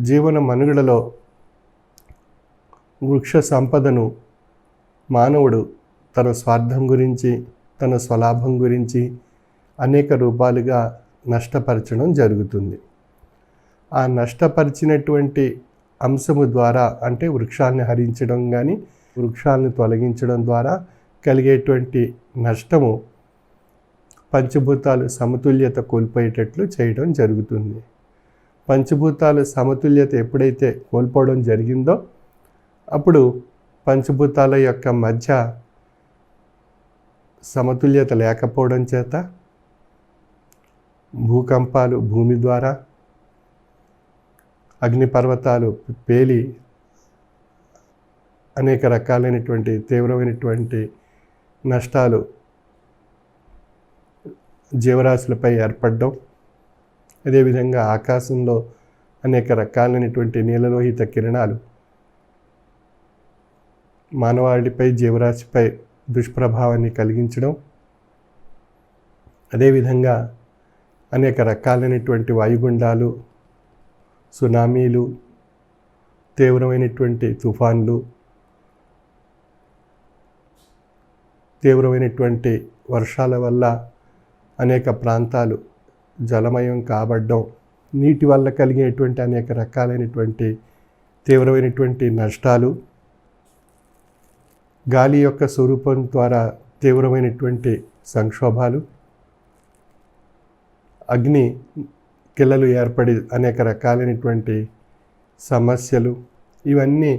జీవన మనుగడలో వృక్ష సంపదను మానవుడు తన స్వార్థం గురించి, తన స్వలాభం గురించి అనేక రూపాలుగా నష్టపరచడం జరుగుతుంది. ఆ నష్టపరిచినటువంటి అంశము ద్వారా, అంటే వృక్షాలను హరించడం కానీ వృక్షాలను తొలగించడం ద్వారా కలిగేటువంటి నష్టము పంచభూతాలు సమతుల్యత కోల్పోయేటట్లు చేయడం జరుగుతుంది. పంచభూతాలు సమతుల్యత ఎప్పుడైతే కోల్పోవడం జరిగిందో అప్పుడు పంచభూతాల యొక్క మధ్య సమతుల్యత లేకపోవడం చేత భూకంపాలు భూమి ద్వారా, అగ్నిపర్వతాలు పేలి అనేక రకాలైనటువంటి తీవ్రమైనటువంటి నష్టాలు జీవరాశులపై ఏర్పడడం, అదేవిధంగా ఆకాశంలో అనేక రకాలైనటువంటి నీలలోహిత కిరణాలు మానవాళిపై, జీవరాశిపై దుష్ప్రభావాన్ని కలిగించడం, అదేవిధంగా అనేక రకాలైనటువంటి వాయుగుండాలు, సునామీలు, తీవ్రమైనటువంటి తుఫాన్లు, తీవ్రమైనటువంటి వర్షాల వల్ల అనేక ప్రాంతాలు జలమయం కాబడ్డం, నీటి వల్ల కలిగేటువంటి అనేక రకాలైనటువంటి తీవ్రమైనటువంటి నష్టాలు, గాలి యొక్క స్వరూపం ద్వారా తీవ్రమైనటువంటి సంక్షోభాలు, అగ్ని కిల్లలు ఏర్పడి అనేక రకాలైనటువంటి సమస్యలు, ఇవన్నీ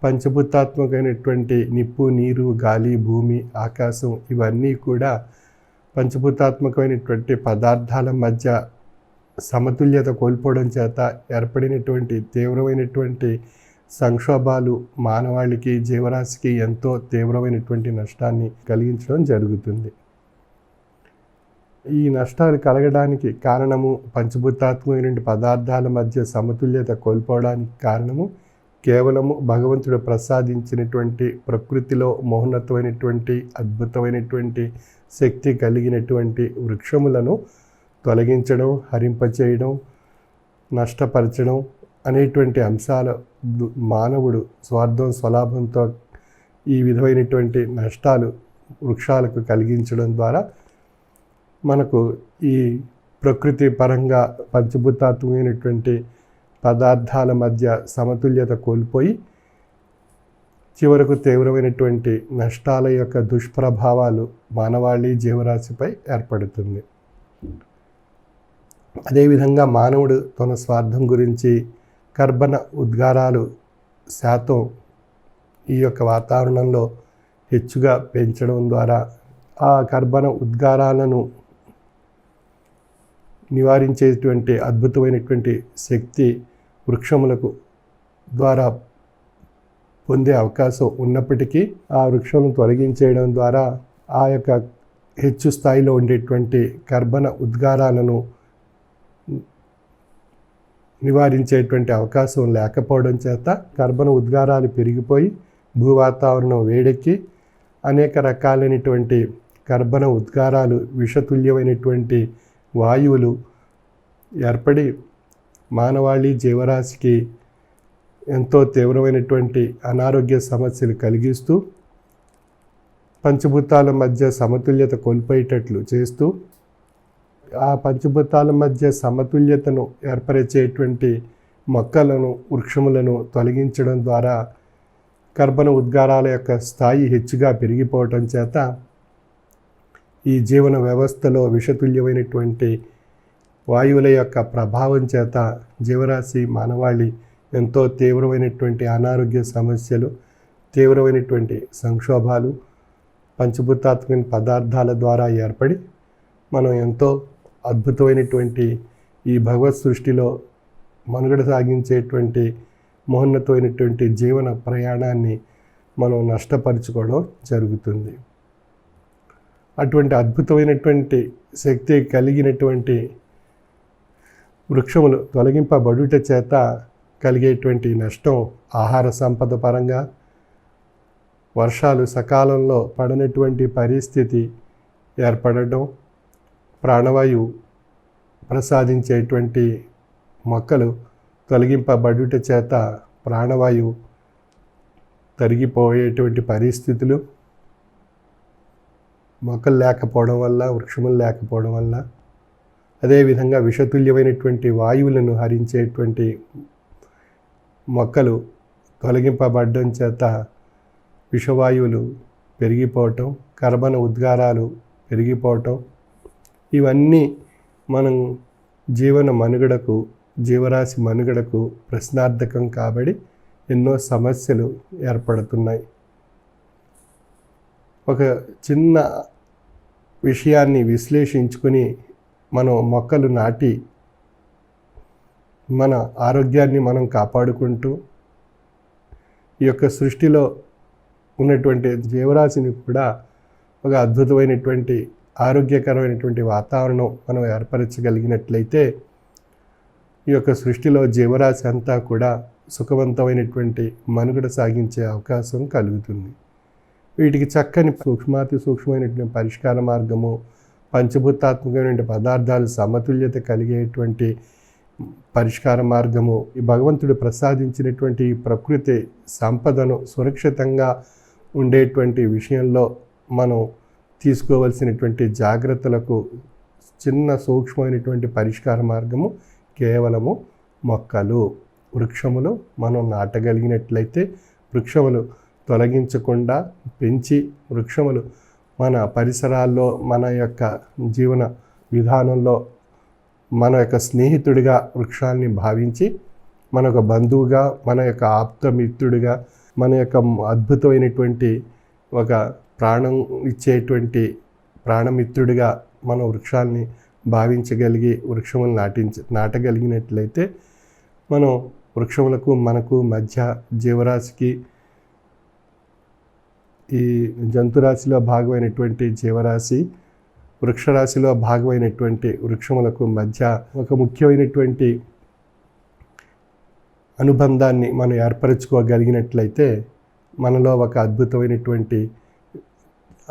పంచభూతాత్మకమైనటువంటి నిప్పు, నీరు, గాలి, భూమి, ఆకాశం ఇవన్నీ కూడా పంచభూతాత్మకమైనటువంటి పదార్థాల మధ్య సమతుల్యత కోల్పోవడం చేత ఏర్పడినటువంటి తీవ్రమైనటువంటి సంక్షోభాలు మానవాళికి, జీవరాశికి ఎంతో తీవ్రమైనటువంటి నష్టాన్ని కలిగించడం జరుగుతుంది. ఈ నష్టాలు కలగడానికి కారణము, పంచభూతాత్మకమైన పదార్థాల మధ్య సమతుల్యత కోల్పోవడానికి కారణము కేవలము భగవంతుడు ప్రసాదించినటువంటి ప్రకృతిలో మహోన్నతమైనటువంటి అద్భుతమైనటువంటి శక్తి కలిగినటువంటి వృక్షములను తొలగించడం, హరింపచేయడం, నష్టపరచడం అనేటువంటి అంశాల మానవుడు స్వార్థం, స్వలాభంతో ఈ విధమైనటువంటి నష్టాలు వృక్షాలకు కలిగించడం ద్వారా మనకు ఈ ప్రకృతి పరంగా పంచభూతాత్మకమైనటువంటి పదార్థాల మధ్య సమతుల్యత కోల్పోయి చివరకు తీవ్రమైనటువంటి నష్టాల యొక్క దుష్ప్రభావాలు మానవాళి, జీవరాశిపై ఏర్పడుతుంది. అదేవిధంగా మానవుడు తన స్వార్థం గురించి కర్బన ఉద్గారాలు శాతం ఈ యొక్క వాతావరణంలో హెచ్చుగా పెంచడం ద్వారా ఆ కర్బన ఉద్గారాలను నివారించేటువంటి అద్భుతమైనటువంటి శక్తి వృక్షములకు ద్వారా పొందే అవకాశం ఉన్నప్పటికీ ఆ వృక్షములను తొలగించేయడం ద్వారా ఆ యొక్క హెచ్చు స్థాయిలో ఉండేటువంటి కర్బన ఉద్గారాలను నివారించేటువంటి అవకాశం లేకపోవడం చేత కర్బన ఉద్గారాలు పెరిగిపోయి భూవాతావరణం వేడెక్కి అనేక రకాలైనటువంటి కర్బన ఉద్గారాలు, విషతుల్యమైనటువంటి వాయువులు ఏర్పడి మానవాళి, జీవరాశికి ఎంతో తీవ్రమైనటువంటి అనారోగ్య సమస్యలు కలిగిస్తూ పంచభూతాల మధ్య సమతుల్యత కోల్పోయేటట్లు చేస్తూ ఆ పంచభూతాల మధ్య సమతుల్యతను ఏర్పరిచేటువంటి మొక్కలను, వృక్షములను తొలగించడం ద్వారా కర్బన ఉద్గారాల యొక్క స్థాయి హెచ్చుగా పెరిగిపోవటం చేత ఈ జీవన వ్యవస్థలో విషతుల్యమైనటువంటి వాయువుల యొక్క ప్రభావం చేత జీవరాశి, మానవాళి ఎంతో తీవ్రమైనటువంటి అనారోగ్య సమస్యలు, తీవ్రమైనటువంటి సంక్షోభాలు పంచభూతాత్మక పదార్థాల ద్వారా ఏర్పడి మనం ఎంతో అద్భుతమైనటువంటి ఈ భగవత్ సృష్టిలో మనుగడ సాగించేటువంటి మహోన్నతమైనటువంటి జీవన ప్రయాణాన్ని మనం నష్టపరుచుకోవడం జరుగుతుంది. అటువంటి అద్భుతమైనటువంటి శక్తి కలిగినటువంటి వృక్షములు తొలగింపబడుట చేత కలిగేటువంటి నష్టం ఆహార సంపద పరంగా, వర్షాలు సకాలంలో పడనటువంటి పరిస్థితి ఏర్పడడం, ప్రాణవాయువు ప్రసాదించేటువంటి మొక్కలు తొలగింపబడుట చేత ప్రాణవాయువు తరిగిపోయేటువంటి పరిస్థితులు, మొక్కలు లేకపోవడం వల్ల, వృక్షములు లేకపోవడం వల్ల, అదేవిధంగా విషతుల్యమైనటువంటి వాయువులను హరించేటువంటి మొక్కలు తొలగింపబడడం చేత విషవాయువులు పెరిగిపోవటం, కర్బన ఉద్గారాలు పెరిగిపోవటం, ఇవన్నీ మనం జీవన మనుగడకు, జీవరాశి మనుగడకు ప్రశ్నార్థకం కాబడి ఎన్నో సమస్యలు ఏర్పడుతున్నాయి. ఒక చిన్న విషయాన్ని విశ్లేషించుకుని మనం మొక్కలు నాటి మన ఆరోగ్యాన్ని మనం కాపాడుకుంటూ ఈ యొక్క సృష్టిలో ఉన్నటువంటి జీవరాశిని కూడా ఒక అద్భుతమైనటువంటి ఆరోగ్యకరమైనటువంటి వాతావరణం మనం ఏర్పరచగలిగినట్లయితే ఈ యొక్క సృష్టిలో జీవరాశి అంతా కూడా సుఖవంతమైనటువంటి మనుగడ సాగించే అవకాశం కలుగుతుంది. వీటికి చక్కని సూక్ష్మాతి సూక్ష్మమైనటువంటి పరిష్కార మార్గము, పంచభూతాత్మకమైన పదార్థాలు సమతుల్యత కలిగేటువంటి పరిష్కార మార్గము, ఈ భగవంతుడు ప్రసాదించినటువంటి ప్రకృతి సంపదను సురక్షితంగా ఉండేటువంటి విషయంలో మనం తీసుకోవలసినటువంటి జాగ్రత్తలకు చిన్న సూక్ష్మమైనటువంటి పరిష్కార మార్గము కేవలము మొక్కలు, వృక్షములు మనం నాటగలిగినట్లయితే, వృక్షములు తొలగించకుండా పెంచి, వృక్షములు మన పరిసరాల్లో, మన యొక్క జీవన విధానంలో మన యొక్క స్నేహితుడిగా వృక్షాన్ని భావించి, మన యొక్క బంధువుగా, మన యొక్క ఆప్తమిత్రుడిగా, మన యొక్క అద్భుతమైనటువంటి ఒక ప్రాణం ఇచ్చేటువంటి ప్రాణమిత్రుడిగా మన వృక్షాన్ని భావించగలిగి వృక్షములు నాటగలిగినట్లయితే మనం వృక్షములకు మనకు మధ్య జీవరాశికి, ఈ జంతురాశిలో భాగమైనటువంటి జీవరాశి, వృక్షరాశిలో భాగమైనటువంటి వృక్షములకు మధ్య ఒక ముఖ్యమైనటువంటి అనుబంధాన్ని మనం ఏర్పరచుకోగలిగినట్లయితే మనలో ఒక అద్భుతమైనటువంటి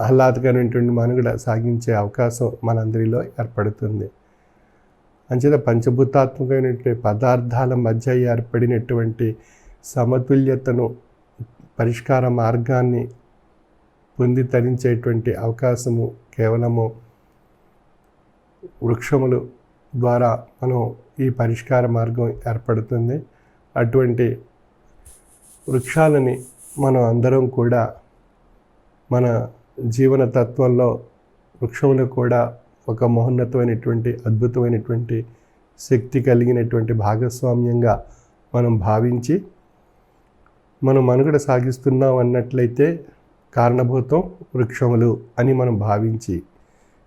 ఆహ్లాదకరమైనటువంటి మనుగడ సాగించే అవకాశం మనందరిలో ఏర్పడుతుంది. అంచేత పంచభూతాత్మకమైనటువంటి పదార్థాల మధ్య ఏర్పడినటువంటి సమతుల్యతను, పరిష్కార మార్గాన్ని పొంది తరించేటువంటి అవకాశము కేవలము వృక్షములు ద్వారా మనం ఈ పరిష్కార మార్గం ఏర్పడుతుంది. అటువంటి వృక్షాలని మనం అందరం కూడా మన జీవన తత్వంలో వృక్షములు కూడా ఒక మహోన్నతమైనటువంటి అద్భుతమైనటువంటి శక్తి కలిగినటువంటి భాగస్వామ్యంగా మనం భావించి మనం మనుగడ సాగిస్తున్నాం అన్నట్లయితే కారణభూతం వృక్షములు అని మనం భావించి,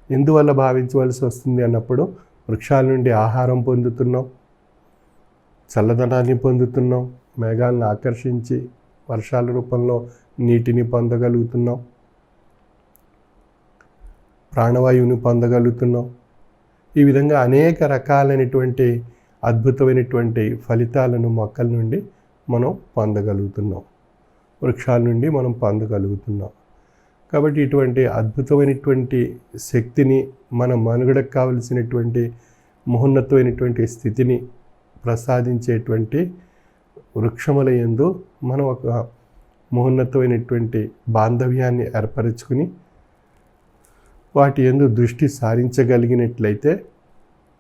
ఎందువల్ల భావించవలసి వస్తుంది అన్నప్పుడు వృక్షాల నుండి ఆహారం పొందుతున్నాం, చల్లదనాన్ని పొందుతున్నాం, మేఘాలను ఆకర్షించి వర్షాల రూపంలో నీటిని పొందగలుగుతున్నాం, ప్రాణవాయువుని పొందగలుగుతున్నాం. ఈ విధంగా అనేక రకాలైనటువంటి అద్భుతమైనటువంటి ఫలితాలను మొక్కల నుండి మనం పొందగలుగుతున్నాం, వృక్షాల నుండి మనం పొందగలుగుతున్నాం. కాబట్టి ఇటువంటి అద్భుతమైనటువంటి శక్తిని, మన మనుగడకు కావలసినటువంటి మహోన్నతమైనటువంటి స్థితిని ప్రసాదించేటువంటి వృక్షముల యందు మనం ఒక మహోన్నతమైనటువంటి బాంధవ్యాన్ని ఏర్పరచుకుని వాటి యందు దృష్టి సారించగలిగినట్లయితే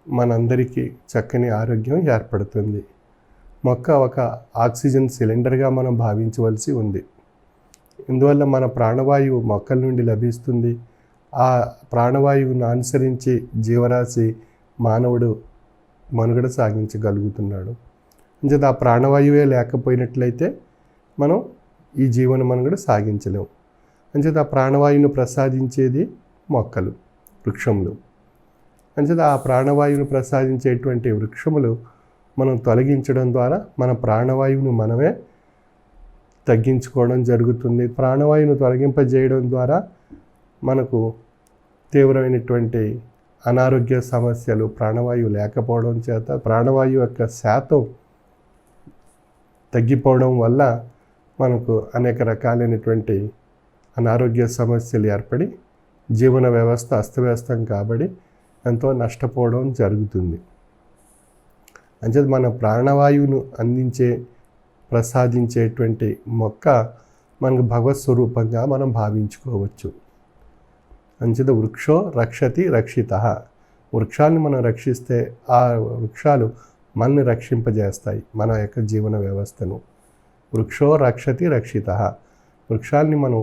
మనందరికీ చక్కని ఆరోగ్యం ఏర్పడుతుంది. మొక్క ఒక ఆక్సిజన్ సిలిండర్గా మనం భావించవలసి ఉంది. ఇందువల్ల మన ప్రాణవాయువు మొక్కల నుండి లభిస్తుంది. ఆ ప్రాణవాయువును అనుసరించి జీవరాశి మానవుడు మనుగడ సాగించగలుగుతున్నాడు. అంచేత ఆ ప్రాణవాయువే లేకపోయినట్లయితే మనం ఈ జీవన మనుగడ సాగించలేము. అంచేత ఆ ప్రాణవాయువును ప్రసాదించేది మొక్కలు, వృక్షములు. అంచేత ఆ ప్రాణవాయువును ప్రసాదించేటువంటి వృక్షములు మనం తొలగించడం ద్వారా మన ప్రాణవాయువును మనమే తగ్గించుకోవడం జరుగుతుంది. ప్రాణవాయువును తొలగింపజేయడం ద్వారా మనకు తీవ్రమైనటువంటి అనారోగ్య సమస్యలు, ప్రాణవాయువు లేకపోవడం చేత ప్రాణవాయువు యొక్క శాతం తగ్గిపోవడం వల్ల మనకు అనేక రకాలైనటువంటి అనారోగ్య సమస్యలు ఏర్పడి జీవన వ్యవస్థ అస్తవ్యస్తం కాబడి ఎంతో నష్టపోవడం జరుగుతుంది. అంచేత మన ప్రాణవాయువును ప్రసాదించేటువంటి మొక్క మనకు భగవత్ స్వరూపంగా మనం భావించుకోవచ్చు. అంచేత వృక్షో రక్షతి రక్షితః. వృక్షాన్ని మనం రక్షిస్తే ఆ వృక్షాలు మనల్ని రక్షింపజేస్తాయి, మన యొక్క జీవన వ్యవస్థను. వృక్షో రక్షతి రక్షితః. వృక్షాల్ని మనం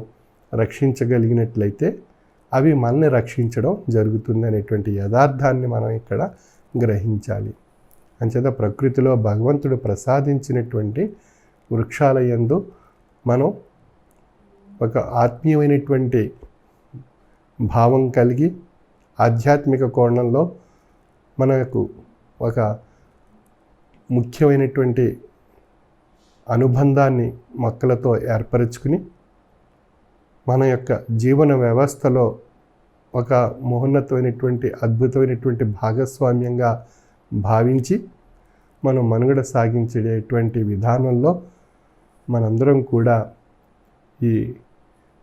రక్షించగలిగినట్లయితే అవి మనల్ని రక్షించడం జరుగుతుంది అనేటువంటి యథార్థాన్ని మనం ఇక్కడ గ్రహించాలి. అంచేత ప్రకృతిలో భగవంతుడు ప్రసాదించినటువంటి వృక్షాల యందు మనం ఒక ఆత్మీయమైనటువంటి భావం కలిగి ఆధ్యాత్మిక కోణంలో మనకు ఒక ముఖ్యమైనటువంటి అనుబంధాన్ని మొక్కలతో ఏర్పరచుకుని మన యొక్క జీవన వ్యవస్థలో ఒక మహోన్నతమైనటువంటి అద్భుతమైనటువంటి భాగస్వామ్యంగా భావించి మనం మనుగడ సాగించేటువంటి విధానంలో మనందరం కూడా ఈ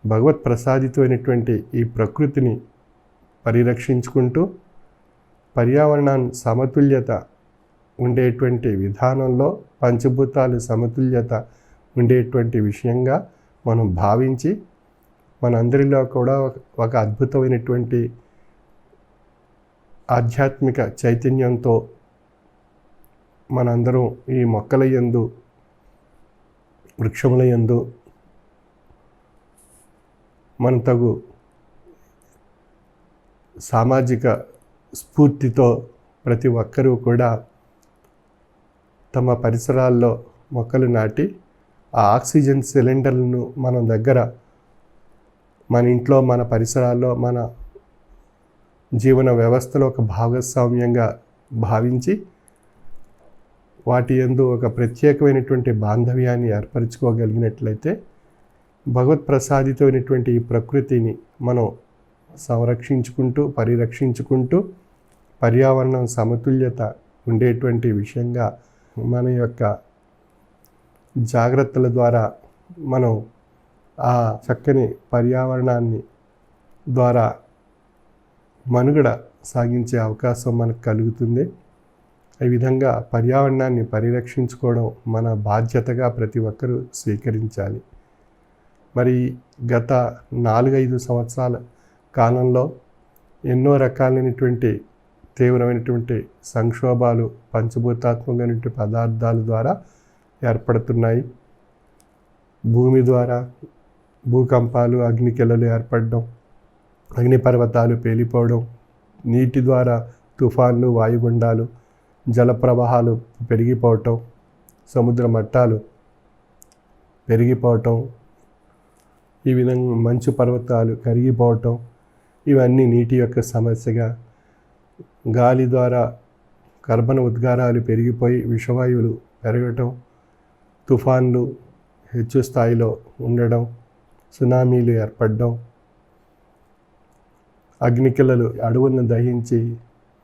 భగవత్ ప్రసాదితమైనటువంటి ఈ ప్రకృతిని పరిరక్షించుకుంటూ పర్యావరణాన్ని సమతుల్యత ఉండేటువంటి విధానంలో పంచభూతాలు సమతుల్యత ఉండేటువంటి విషయంగా మనం భావించి మనందరిలో కూడా ఒక అద్భుతమైనటువంటి ఆధ్యాత్మిక చైతన్యంతో మనందరం ఈ మొక్కల యందు, వృక్షముల యందు మన తగు సామాజిక స్ఫూర్తితో ప్రతి ఒక్కరూ కూడా తమ పరిసరాల్లో మొక్కలు నాటి ఆ ఆక్సిజన్ సిలిండర్లను మన దగ్గర, మన ఇంట్లో, మన పరిసరాల్లో, మన జీవన వ్యవస్థలో ఒక భాగస్వామ్యంగా భావించి వాటి యందు ఒక ప్రత్యేకమైనటువంటి బాంధవ్యాన్ని ఏర్పరచుకోగలిగినట్లయితే భగవత్ ప్రసాదితమైనటువంటి ఈ ప్రకృతిని మనం సంరక్షించుకుంటూ పరిరక్షించుకుంటూ పర్యావరణం సమతుల్యత ఉండేటువంటి విషయంగా మన యొక్క జాగ్రత్తల ద్వారా మనం ఆ చక్కని పర్యావరణాన్ని ద్వారా మనుగడ సాగించే అవకాశం మనకు కలుగుతుంది. ఈ విధంగా పర్యావరణాన్ని పరిరక్షించుకోవడం మన బాధ్యతగా ప్రతి ఒక్కరూ స్వీకరించాలి. మరి గత 4-5 సంవత్సరాల కాలంలో ఎన్నో రకాలైనటువంటి తీవ్రమైనటువంటి సంక్షోభాలు పంచభూతాత్మకమైనటువంటి పదార్థాల ద్వారా ఏర్పడుతున్నాయి. భూమి ద్వారా భూకంపాలు, అగ్నికెలలు ఏర్పడడం, అగ్నిపర్వతాలు పేలిపోవడం, నీటి ద్వారా తుఫాన్లు, వాయుగుండాలు, జలప్రవాహాలు పెరిగిపోవటం, సముద్ర మట్టాలు పెరిగిపోవటం, ఈ విధంగా మంచు పర్వతాలు కరిగిపోవటం, ఇవన్నీ నీటి యొక్క సమస్యగా, గాలి ద్వారా కర్బన ఉద్గారాలు పెరిగిపోయి విషవాయువులు పెరగటం, తుఫాన్లు హెచ్చు స్థాయిలో ఉండడం, సునామీలు ఏర్పడడం, అగ్నికిలలు అడవులను దహించి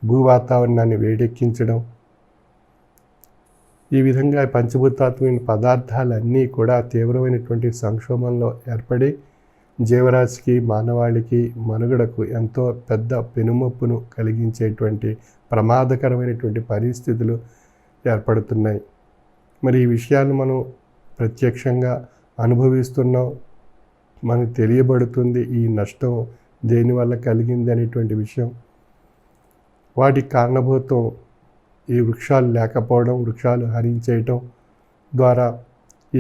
భూ వాతావరణాన్ని వేడెక్కించడం, ఈ విధంగా పంచభూతాత్మైన పదార్థాలన్నీ కూడా తీవ్రమైనటువంటి సంక్షోభంలో ఏర్పడి జీవరాశికి, మానవాళికి మనుగడకు ఎంతో పెద్ద పెనుముప్పును కలిగించేటువంటి ప్రమాదకరమైనటువంటి పరిస్థితులు ఏర్పడుతున్నాయి. మరి ఈ విషయాన్ని మనం ప్రత్యక్షంగా అనుభవిస్తున్నాం. మనకు తెలియబడుతుంది ఈ నష్టం దేనివల్ల కలిగింది అనేటువంటి విషయం. వాటికి కారణభూతం ఈ వృక్షాలు లేకపోవడం, వృక్షాలు హరించేయటం ద్వారా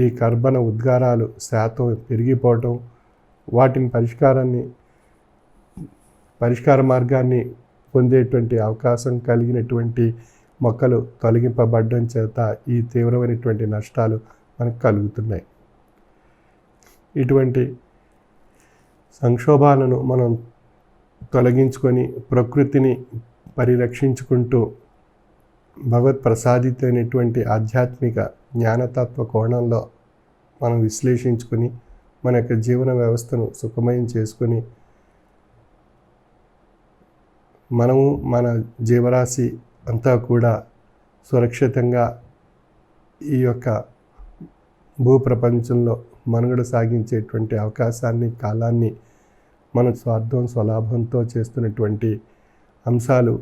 ఈ కర్బన ఉద్గారాలు శాతం పెరిగిపోవటం, వాటిని పరిష్కార మార్గాన్ని పొందేటువంటి అవకాశం కలిగినటువంటి మొక్కలు తొలగింపబడడం చేత ఈ తీవ్రమైనటువంటి నష్టాలు మనకు కలుగుతున్నాయి. ఇటువంటి సంక్షోభాలను మనం తొలగించుకొని ప్రకృతిని పరిరక్షించుకుంటూ భగవత్ ప్రసాదితమైనటువంటి ఆధ్యాత్మిక జ్ఞానతత్వ కోణంలో మనం విశ్లేషించుకొని మన యొక్క జీవన వ్యవస్థను సుఖమయం చేసుకొని మనము మన జీవరాశి అంతా కూడా సురక్షితంగా ఈ యొక్క భూప్రపంచంలో మనుగడ సాగించేటువంటి అవకాశాన్ని, కాలాన్ని మన స్వార్థం స్వలాభంతో చేస్తున్నటువంటి అంశాలు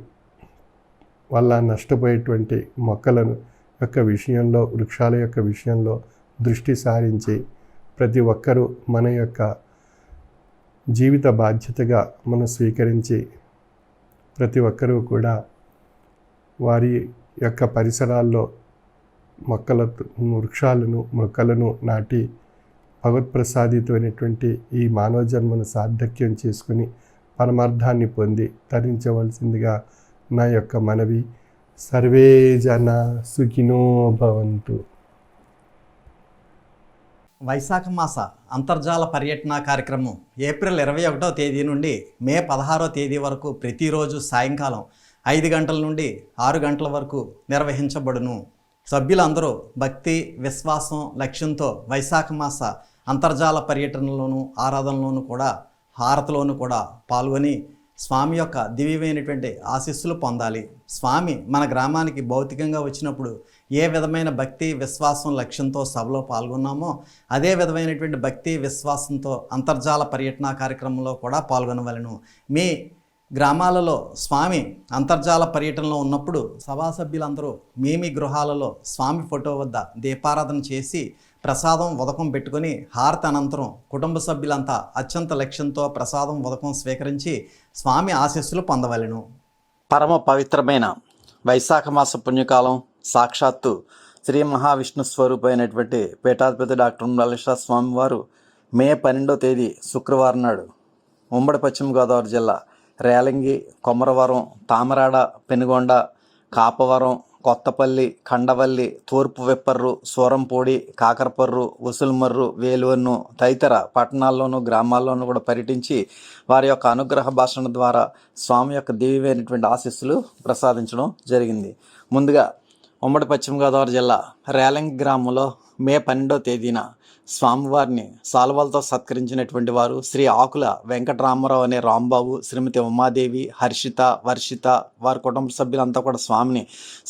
వల్ల నష్టపోయేటువంటి మొక్కలను యొక్క విషయంలో, వృక్షాల యొక్క విషయంలో దృష్టి సారించి ప్రతి ఒక్కరూ మన యొక్క జీవిత బాధ్యతగా మనం స్వీకరించి ప్రతి ఒక్కరూ కూడా వారి యొక్క పరిసరాల్లో మొక్కలను నాటి భగవత్ప్రసాదితమైనటువంటి ఈ మానవ జన్మను సార్థక్యం చేసుకుని పరమార్థాన్ని పొంది తరించవలసిందిగా నా యొక్క మనవి. సర్వే జన సుఖినో భవంతు. వైశాఖ మాస అంతర్జాల పర్యటన కార్యక్రమం ఏప్రిల్ 21వ తేదీ నుండి మే 16వ తేదీ వరకు ప్రతిరోజు సాయంకాలం 5 గంటల నుండి 6 గంటల వరకు నిర్వహించబడును. సభ్యులందరూ భక్తి, విశ్వాసం, లక్ష్యంతో వైశాఖ మాస అంతర్జాల పర్యటనలోను, ఆరాధనలోను కూడా, హారతిలోను కూడా పాల్గొని స్వామి యొక్క దివ్యమైనటువంటి ఆశీస్సులు పొందాలి. స్వామి మన గ్రామానికి భౌతికంగా వచ్చినప్పుడు ఏ విధమైన భక్తి, విశ్వాసం, లక్ష్యంతో సభలో పాల్గొన్నామో అదే విధమైనటువంటి భక్తి, విశ్వాసంతో అంతర్జాల పర్యటన కార్యక్రమంలో కూడా పాల్గొనవలెను. మీ గ్రామాలలో స్వామి అంతర్జాల పర్యటనలో ఉన్నప్పుడు సభా సభ్యులందరూ మీ గృహాలలో స్వామి ఫోటో వద్ద దీపారాధన చేసి ప్రసాదం ఉదకం పెట్టుకొని హారతి అనంతరం కుటుంబ సభ్యులంతా అత్యంత లక్ష్యంతో ప్రసాదం ఉదకం స్వీకరించి స్వామి ఆశీస్సులు పొందవలెను. పరమ పవిత్రమైన వైశాఖ మాస పుణ్యకాలం సాక్షాత్తు శ్రీ మహావిష్ణు స్వరూపమైనటువంటి పీఠాధిపతి డాక్టర్ మల్లేశ్వర స్వామి వారు మే 12వ తేదీ శుక్రవారం నాడు ఉమ్మడి పశ్చిమ గోదావరి జిల్లా రేలంగి, కొమరవరం, తామరాడ, పెనుగొండ, కాపవరం, కొత్తపల్లి, కండవల్లి, తూర్పు విప్పర్రు, సూరంపూడి, కాకరపర్రు, ఉసుల్మర్రు, వేలువన్ను తదితర పట్టణాల్లోనూ గ్రామాల్లోనూ కూడా పర్యటించి వారి యొక్క అనుగ్రహ భాషణ ద్వారా స్వామి యొక్క దివ్యమైనటువంటి ఆశీస్సులు ప్రసాదించడం జరిగింది. ముందుగా ఉమ్మడి పశ్చిమ గోదావరి జిల్లా రేలంగి గ్రామంలో మే 12వ తేదీన స్వామివారిని సాల్వాలతో సత్కరించినటువంటి వారు శ్రీ ఆకుల వెంకటరామారావు అనే రాంబాబు, శ్రీమతి ఉమాదేవి, హర్షిత, వర్షిత వారి కుటుంబ సభ్యులంతా కూడా స్వామిని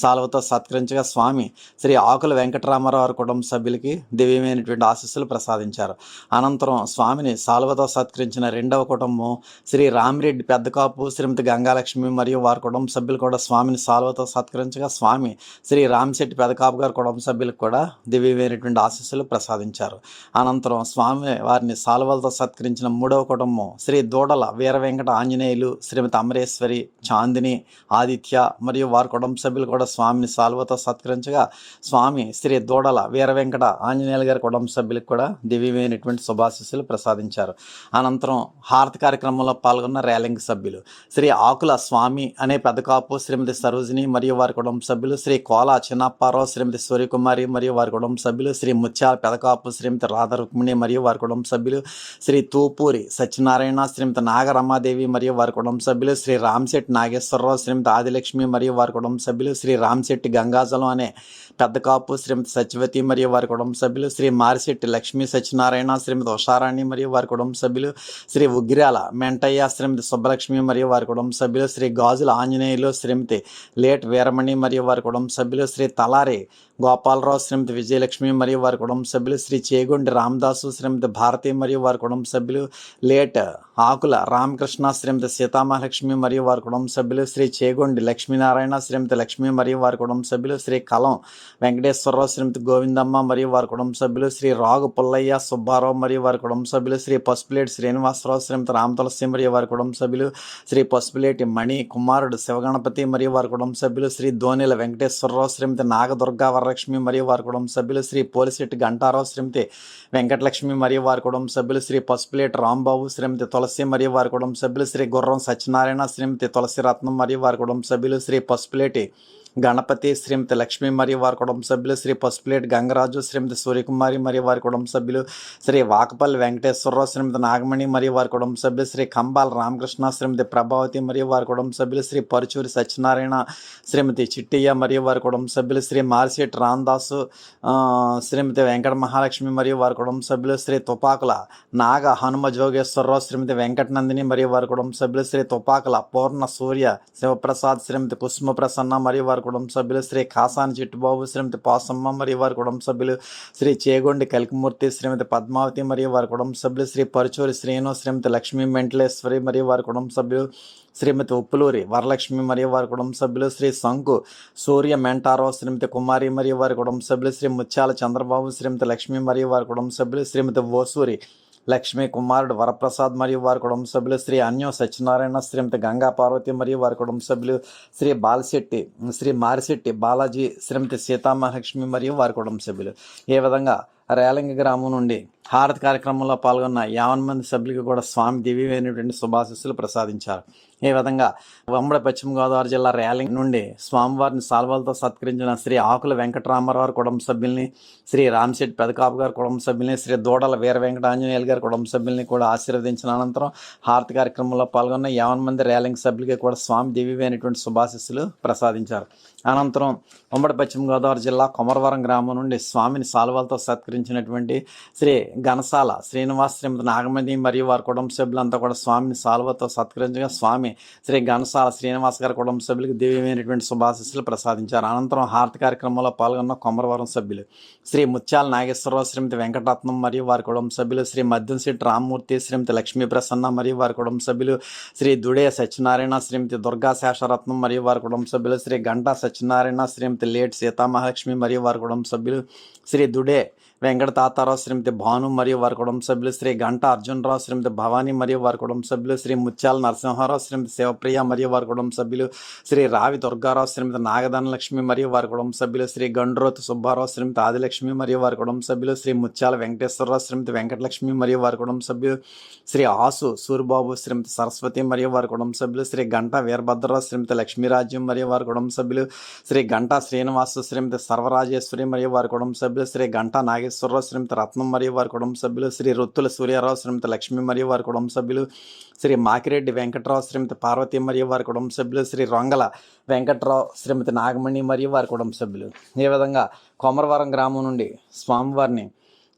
సాల్వతో సత్కరించగా స్వామి శ్రీ ఆకుల వెంకటరామారావు వారి కుటుంబ సభ్యులకి దివ్యమైనటువంటి ఆశీస్సులు ప్రసాదించారు. అనంతరం స్వామిని సాల్వతో సత్కరించిన రెండవ కుటుంబం శ్రీ రామిరెడ్డి పెద్దకాపు, శ్రీమతి గంగాలక్ష్మి మరియు వారి కుటుంబ సభ్యులు కూడా స్వామిని సాల్వతో సత్కరించగా స్వామి శ్రీ రామిశెట్టి పెద్దకాపు గారి కుటుంబ సభ్యులకు కూడా దివ్యమైనటువంటి ఆశీస్సులు ప్రసాదించారు. అనంతరం స్వామి వారిని సాల్వలతో సత్కరించిన మూడవ కుటుంబం శ్రీ దూడల వీర వెంకట ఆంజనేయులు, శ్రీమతి అమరేశ్వరి, చాందిని, ఆదిత్య మరియు వారి కుటుంబ సభ్యులు కూడా స్వామిని సాల్వతో సత్కరించగా స్వామి శ్రీ దూడల వీర వెంకట ఆంజనేయులు గారి కుటుంబ సభ్యులకు కూడా దివ్యమైనటువంటి శుభాశీస్సులు ప్రసాదించారు. అనంతరం హారతి కార్యక్రమంలో పాల్గొన్న రేలంగి సభ్యులు శ్రీ ఆకుల స్వామి అనే పెద్దకాపు, శ్రీమతి సరోజిని మరియు వారి కుటుంబ సభ్యులు, శ్రీ కోల చిన్నప్పారావు, శ్రీమతి సూర్యకుమారి మరియు వారి కుటుంబ సభ్యులు, శ్రీ ముత్యాల పెదకాపు, శ్రీమతి రాధ రుక్మిణి మరియు వారి కుటుంబ సభ్యులు, శ్రీ తూపూరి సత్యనారాయణ, శ్రీమతి నాగరమాదేవి మరియు వారి కుటుంబ సభ్యులు, శ్రీ రామశెట్టి నాగేశ్వరరావు, శ్రీమతి ఆదిలక్ష్మి మరియు వారి కుటుంబ సభ్యులు, శ్రీ రామశెట్టి గంగాజలం అనే పెద్దకాపు, శ్రీమతి సత్యవతి మరియు వారి కుటుంబ సభ్యులు, శ్రీ మారిశెట్టి లక్ష్మీ సత్యనారాయణ, శ్రీమతి ఉషారాణి మరియు వారి కుటుంబ సభ్యులు, శ్రీ ఉగ్ర్యాల మెంటయ్య, శ్రీమతి సుబ్బలక్ష్మి మరియు వారి కుటుంబ సభ్యులు, శ్రీ గాజుల ఆంజనేయులు, శ్రీమతి లేట్ వీరమణి మరియు వారి కుటుంబ సభ్యులు, శ్రీ తలారి గోపాలరావు, శ్రీమతి విజయలక్ష్మి మరియు వారి కుటుంబ సభ్యులు, శ్రీ చేగొండి రామదాసు, శ్రీమతి భారతి మరియు వారి కుటుంబ సభ్యులు, లేట్ ఆకుల రామకృష్ణ, శ్రీమతి సీతామహాలక్ష్మి మరియు వారి కుటుంబ సభ్యులు, శ్రీ చేగొండి లక్ష్మీనారాయణ, శ్రీమతి లక్ష్మి మరియు వారి కుటుంబ సభ్యులు, శ్రీ కలం వెంకటేశ్వరరావు, శ్రీమతి గోవిందమ్మ మరియు వారి కుటుంబ సభ్యులు, శ్రీ రాగు పుల్లయ్య సుబ్బారావు మరియు వారి కుటుంబ సభ్యులు, శ్రీ పసుపులేటి శ్రీనివాసరావు, శ్రీమతి రామతులసి మరియు వారి కుటుంబ సభ్యులు, శ్రీ పసుపులేటి మణి కుమారుడు శివగణపతి మరియు వారి కుటుంబ సభ్యులు, శ్రీ దోనెల వెంకటేశ్వరరావు, శ్రీమతి నాగదుర్గా వరలక్ష్మి మరియు వారి కుటుంబ సభ్యులు, శ్రీ పోలిశెట్టి గంటారావు, శ్రీమతి వెంకటలక్ష్మి మరియు వారి కుటుంబ సభ్యులు, శ్రీ పసుపులేటి రాంబాబు, శ్రీమతి తులసి మరియు వారి కుటుంబ సభ్యులు, శ్రీ గుర్రం సత్యనారాయణ, శ్రీమతి తులసి రత్నం మరియు వారి కుటుంబ సభ్యులు, శ్రీ పసుపులేటి గణపతి, శ్రీమతి లక్ష్మి మరియు వారి కుటుంబ సభ్యులు, శ్రీ పసుపులేటి గంగరాజు, శ్రీమతి సూర్యకుమారి మరియు వారి కుటుంబ సభ్యులు, శ్రీ వాకపల్లి వెంకటేశ్వరరావు, శ్రీమతి నాగమణి మరియు వారి కుటుంబ సభ్యులు, శ్రీ కంబాల రామకృష్ణ, శ్రీమతి ప్రభావతి మరియు వారి కుటుంబ సభ్యులు, శ్రీ పరుచూరి సత్యనారాయణ, శ్రీమతి చిట్టయ్య మరియు వారి కుటుంబ సభ్యులు, శ్రీ మార్సిటి రామదాసు, శ్రీమతి వెంకట మహాలక్ష్మి మరియు వారి కుటుంబ సభ్యులు, శ్రీ తుపాకుల నాగ హనుమ జోగేశ్వరరావు, శ్రీమతి వెంకటనందిని మరియు వారి కుటుంబ సభ్యులు, శ్రీ తుపాకుల పూర్ణ సూర్య శివప్రసాద్, శ్రీమతి కుసుమ ప్రసన్న మరియు వారి కుటుంబ సభ్యులు, శ్రీ కాసాని చిట్టుబాబు, శ్రీమతి పాసమ్మ మరియు వారి కుటుంబ సభ్యులు, శ్రీ చేగొండి కలికిమూర్తి, శ్రీమతి పద్మావతి మరియు వారి కుటుంబ సభ్యులు, శ్రీ పరుచూరి శ్రీను, శ్రీమతి లక్ష్మీ మెంటలేశ్వరి మరియు వారి కుటుంబ సభ్యులు, శ్రీమతి ఉప్పులూరి వరలక్ష్మి మరియు వారి కుటుంబ సభ్యులు, శ్రీ శంకు సూర్య మెంటారో, శ్రీమతి కుమారి మరియు వారి కుటుంబ సభ్యులు, శ్రీ ముత్యాల చంద్రబాబు, శ్రీమతి లక్ష్మి మరియు వారి కుటుంబ సభ్యులు, శ్రీమతి ఓసూరి లక్ష్మీ కుమారుడు వరప్రసాద్ మరియు వారి కుటుంబ సభ్యులు, శ్రీ అన్యం సత్యనారాయణ, శ్రీమతి గంగా పార్వతి మరియు వారి కుటుంబ సభ్యులు, శ్రీ మారిశెట్టి బాలాజీ, శ్రీమతి సీతామహాలక్ష్మి మరియు వారి కుటుంబ సభ్యులు. ఏ విధంగా రేలంగి గ్రామం నుండి హారతి కార్యక్రమంలో పాల్గొన్న 50 మంది సభ్యులకు కూడా స్వామి దివ్యమైనటువంటి శుభాశీస్సులు ప్రసాదించారు. ఈ విధంగా ఉమ్మడి పశ్చిమ గోదావరి జిల్లా రేలంగి నుండి స్వామివారిని సాల్వాలతో సత్కరించిన శ్రీ ఆకుల వెంకటరామారావు కుటుంబ సభ్యుల్ని, శ్రీ రామశెట్టి పెదకాపు గారి కుటుంబ సభ్యుల్ని, శ్రీ దూడల వీర వెంకటాంజనేయులు గారి కుటుంబ సభ్యుల్ని కూడా ఆశీర్వదించిన అనంతరం హారతి కార్యక్రమంలో పాల్గొన్న 50 మంది రేలంగి సభ్యులకి కూడా స్వామి దివ్యమైనటువంటి శుభాశీస్సులు ప్రసాదించారు. అనంతరం ఉమ్మడి పశ్చిమ గోదావరి జిల్లా కొమరవరం గ్రామం నుండి స్వామిని సాల్వాలతో సత్కరించినటువంటి శ్రీ గణసాల శ్రీనివాస్, శ్రీమతి నాగమణి మరియు వారి కుటుంబ సభ్యులంతా కూడా స్వామిని సాల్వతో సత్కరించగా స్వామి శ్రీ గణసాల శ్రీనివాస్ గారి కుటుంబ సభ్యులకు దివ్యమైనటువంటి శుభాశీస్సులు ప్రసాదించారు. అనంతరం హారతి కార్యక్రమంలో పాల్గొన్న కొమరవరం సభ్యులు శ్రీ ముత్యాల నాగేశ్వరరావు, శ్రీమతి వెంకటరత్నం మరియు వారి కుటుంబ సభ్యులు, శ్రీ మద్దంశెట్టి రామ్మూర్తి, శ్రీమతి లక్ష్మీ ప్రసన్న మరియు వారి కుటుంబ సభ్యులు, శ్రీ దుడే సత్యనారాయణ, శ్రీమతి దుర్గా శేషరత్నం మరియు వారి కుటుంబ సభ్యులు, శ్రీ గంటా సత్యనారాయణ, శ్రీమతి లేట్ సీతామహాలక్ష్మి మరియు వారి కుటుంబ సభ్యులు, శ్రీ దుడే వెంకట తాతారావు, శ్రీమతి భాను మరియు వారి కుటుంబ సభ్యులు, శ్రీ గంట అర్జునరావు, శ్రీమతి భవానీ మరియు వారి కుటుంబ సభ్యులు, శ్రీ ముత్యాల నరసింహారావు, శ్రీమతి శివప్రియ మరియు వారి కుటుంబ సభ్యులు, శ్రీ రావి దుర్గారావు, శ్రీమతి నాగధనలక్ష్మి మరియు వారి కుటుంబ సభ్యులు, శ్రీ గండ్రోతు సుబ్బారావు, శ్రీమతి ఆదిలక్ష్మి మరియు వారి కుటుంబ సభ్యులు, శ్రీ ముత్యాల వెంకటేశ్వరరావు, శ్రీమతి వెంకటలక్ష్మి మరియు వారి కుటుంబ సభ్యులు, శ్రీ ఆసు సూరిబాబు, శ్రీమతి సరస్వతి మరియు వారి కుటుంబ సభ్యులు, శ్రీ గంటా వీరభద్రరావు, శ్రీమతి లక్ష్మీరాజ్యం మరియు వారి కుటుంబ సభ్యులు, శ్రీ గంటా శ్రీనివాసు, శ్రీమతి సర్వరాజేశ్వరి మరియు వారి కుటుంబ సభ్యులు, శ్రీ గంటా నాగేశ్వరరావు, శ్రీమతి రత్నం మరియు వారి కుటుంబ సభ్యులు, శ్రీ రొత్తుల సూర్యారావు, శ్రీమతి లక్ష్మి మరియు వారి కుటుంబ సభ్యులు, శ్రీ మాకిరెడ్డి వెంకటరావు, శ్రీమతి పార్వతి మరియు వారి కుటుంబ సభ్యులు, శ్రీ రొంగల వెంకటరావు, శ్రీమతి నాగమణి మరియు వారి కుటుంబ సభ్యులు. ఈ విధంగా కొమరవరం గ్రామం నుండి స్వామివారిని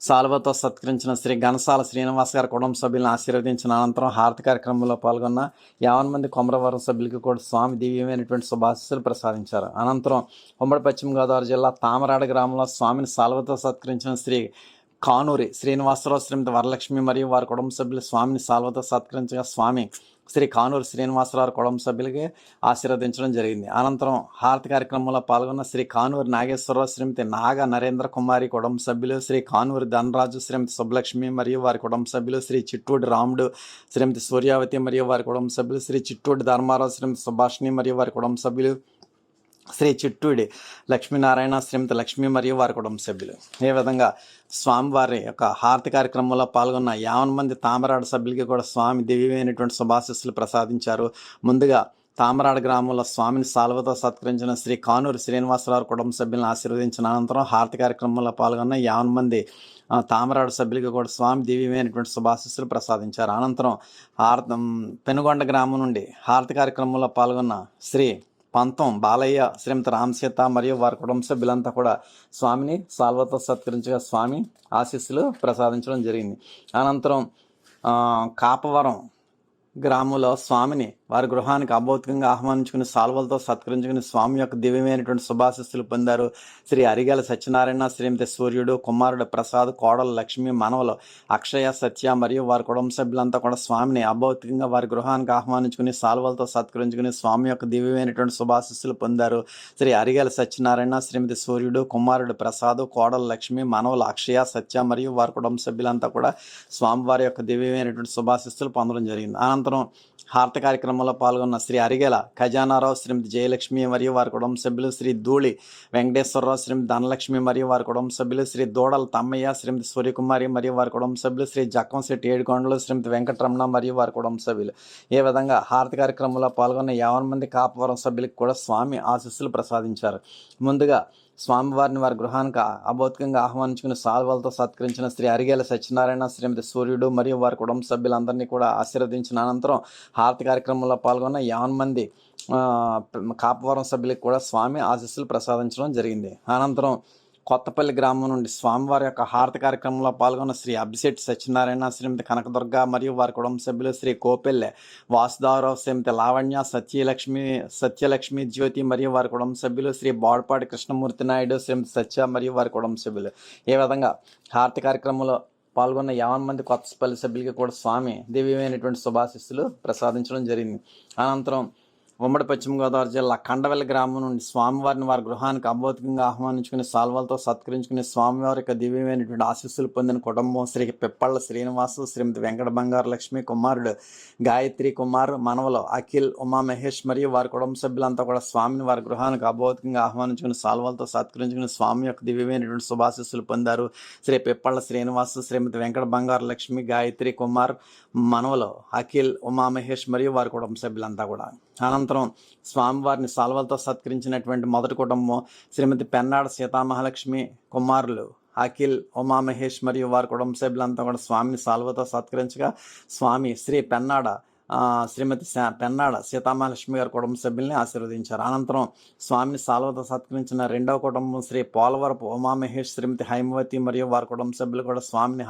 సాల్వతో సత్కరించిన శ్రీ ఘనసాల శ్రీనివాస్ గారి కుటుంబ సభ్యులను ఆశీర్వదించిన అనంతరం హారతి కార్యక్రమంలో పాల్గొన్న 50 మంది కొమరవరం సభ్యులకు కూడా స్వామి దివ్యమైనటువంటి శుభాశీస్సులు ప్రసాదించారు. అనంతరం ఉమ్మడి పశ్చిమ గోదావరి జిల్లా తామరాడ గ్రామంలో స్వామిని సాల్వతో సత్కరించిన శ్రీ కానూరి శ్రీనివాసరావు, శ్రీమతి వరలక్ష్మి మరియు వారి కుటుంబ సభ్యులు స్వామిని సాల్వతో సత్కరించగా స్వామి శ్రీ కానూరు శ్రీనివాసరావు కుటుంబ సభ్యులకి ఆశీర్వదించడం జరిగింది. అనంతరం హారతి కార్యక్రమంలో పాల్గొన్న శ్రీ కానూరు నాగేశ్వరరావు, శ్రీమతి నాగ నరేంద్ర కుమారి కుటుంబ సభ్యులు, శ్రీ కానూరు ధనరాజు, శ్రీమతి సుబ్బలక్ష్మి మరియు వారి కుటుంబ సభ్యులు, శ్రీ చిట్టూడి రాముడు, శ్రీమతి సూర్యావతి మరియు వారి కుటుంబ సభ్యులు, శ్రీ చిట్టూడి ధర్మారావు, శ్రీమతి సుభాషిణి మరియు వారి కుటుంబ సభ్యులు, శ్రీ చిట్టూడి లక్ష్మీనారాయణ, శ్రీమతి లక్ష్మి మరియు వారి కుటుంబ సభ్యులు. ఈ విధంగా స్వామివారి యొక్క హారతి కార్యక్రమంలో పాల్గొన్న 50 మంది తామరాడ సభ్యులకి కూడా స్వామి దివ్యమైనటువంటి శుభాశీస్సులు ప్రసాదించారు. ముందుగా తామరాడ గ్రామంలో స్వామిని సాల్వతో సత్కరించిన శ్రీ కానూరు శ్రీనివాసరావు కుటుంబ సభ్యులను ఆశీర్వదించిన అనంతరం హారతి కార్యక్రమంలో పాల్గొన్న 50 మంది తామరాడు సభ్యులకి కూడా స్వామి దివ్యమైనటువంటి శుభాశీస్సులు ప్రసాదించారు. అనంతరం పెనుగొండ గ్రామం నుండి హారతి కార్యక్రమంలో పాల్గొన్న శ్రీ పంతం బాలయ్య, శ్రీమతి రామసీత మరియు వారి కుటుంబ సభ్యులంతా కూడా స్వామిని సాల్వతో సత్కరించగా స్వామి ఆశీస్సులు ప్రసాదించడం జరిగింది. అనంతరం కాపవరం గ్రామంలో స్వామిని వారి గృహానికి అభౌతికంగా ఆహ్వానించుకుని సాల్వలతో సత్కరించుకుని స్వామి యొక్క దివ్యమైనటువంటి శుభాశీస్సులు పొందారు. శ్రీ అరిగల సత్యనారాయణ, శ్రీమతి సూర్యుడు, కుమారుడు ప్రసాద్, కోడలు లక్ష్మి, మనవలు అక్షయ, సత్య మరియు వారి కుటుంబ సభ్యులంతా కూడా స్వామిని అభౌతికంగా వారి గృహానికి ఆహ్వానించుకుని సాల్వలతో సత్కరించుకుని స్వామి యొక్క దివ్యమైనటువంటి శుభాశీస్సులు పొందారు. శ్రీ అరిగల సత్యనారాయణ, శ్రీమతి సూర్యుడు, కుమారుడు ప్రసాద్, కోడలు లక్ష్మి, మనవలు అక్షయ, సత్య మరియు వారి కుటుంబ సభ్యులంతా కూడా స్వామివారి యొక్క దివ్యమైనటువంటి శుభాశీస్సులు పొందడం జరిగింది. అనంతరం హారతి కార్యక్రమం కార్యక్రమంలో పాల్గొన్న శ్రీ అరిగెల ఖజానారావు శ్రీమతి జయలక్ష్మి మరియు వారి కుటుంబ సభ్యులు, శ్రీ ధూళి వెంకటేశ్వరరావు శ్రీమతి ధనలక్ష్మి మరియు వారి కుటుంబ సభ్యులు, శ్రీ దూడల తమ్మయ్య శ్రీమతి సూర్యకుమారి మరియు వారి కుటుంబ సభ్యులు, శ్రీ జక్కంశెట్టి ఏడుకొండలు శ్రీమతి వెంకటరమణ మరియు వారి కుటుంబ సభ్యులు. ఈ విధంగా హారతి కార్యక్రమంలో పాల్గొన్న 50 మంది కాపవరం సభ్యులకు కూడా స్వామి ఆశీస్సులు ప్రసాదించారు. ముందుగా స్వామివారిని వారి గృహానికి అభౌతికంగా ఆహ్వానించుకుని సాల్వాలతో సత్కరించిన శ్రీ అరిగేల సత్యనారాయణ శ్రీమతి సూర్యుడు మరియు వారి కుటుంబ సభ్యులందరినీ కూడా ఆశీర్వదించిన అనంతరం హారతి కార్యక్రమంలో పాల్గొన్న 50 మంది కాపవరం సభ్యులకు కూడా స్వామి ఆశీస్సులు ప్రసాదించడం జరిగింది. అనంతరం కొత్తపల్లి గ్రామం నుండి స్వామివారి యొక్క హారతి కార్యక్రమంలో పాల్గొన్న శ్రీ అభిషేక్ సత్యనారాయణ శ్రీమతి కనకదుర్గ మరియు వారి కుటుంబ సభ్యులు, శ్రీ కోపెల్లె వాసుదావరావు శ్రీమతి లావణ్య సత్యలక్ష్మి జ్యోతి మరియు వారి కుటుంబ సభ్యులు, శ్రీ బోడపాటి కృష్ణమూర్తి నాయుడు శ్రీమతి సత్య మరియు వారి కుటుంబ సభ్యులు. ఈ విధంగా హారతి కార్యక్రమంలో పాల్గొన్న 50 మంది కొత్తపల్లి సభ్యులకి కూడా స్వామి దివ్యమైనటువంటి శుభాశీస్సులు ప్రసాదించడం జరిగింది. అనంతరం ఉమ్మడి పశ్చిమ గోదావరి జిల్లా కండవెల్లి గ్రామం నుండి స్వామివారిని వారి గృహానికి అభౌతికంగా ఆహ్వానించుకుని సాల్వాలతో సత్కరించుకుని స్వామివారి యొక్క దివ్యమైనటువంటి ఆశీస్సులు పొందిన కుటుంబం శ్రీ పిప్పళ్ళ శ్రీనివాసు శ్రీమతి వెంకట బంగారు లక్ష్మి, కుమారుడు గాయత్రి కుమార్, మనవలు అఖిల్, ఉమా మహేష్ మరియు వారి కుటుంబ సభ్యులంతా కూడా స్వామిని వారి గృహానికి అభౌతికంగా ఆహ్వానించుకుని సాల్వాలతో సత్కరించుకుని స్వామి యొక్క దివ్యమైనటువంటి శుభాశీస్సులు పొందారు. శ్రీ పిప్పళ్ళ శ్రీనివాసు శ్రీమతి వెంకట బంగారు లక్ష్మి, గాయత్రి కుమార్, మనవలు అఖిల్, ఉమా మహేష్ మరియు వారి కుటుంబ సభ్యులంతా కూడా. అనంతరం స్వామివారిని సాల్వలతో సత్కరించినటువంటి మొదటి కుటుంబం శ్రీమతి పెన్నాడ సీతామహాలక్ష్మి, కుమారులు అఖిల్, ఉమామహేష్ మరియు వారి కుటుంబ సభ్యులంతా కూడా స్వామిని సాల్వతో సత్కరించగా స్వామి శ్రీ శ్రీమతి పెన్నాడ సీతామహాలక్ష్మి గారి కుటుంబ సభ్యుల్ని ఆశీర్వదించారు. అనంతరం స్వామిని సాల్వతో సత్కరించిన రెండవ కుటుంబం శ్రీ పోలవరపు ఉమామహేష్ శ్రీమతి హైమవతి మరియు వారి కుటుంబ సభ్యులు కూడా స్వామిని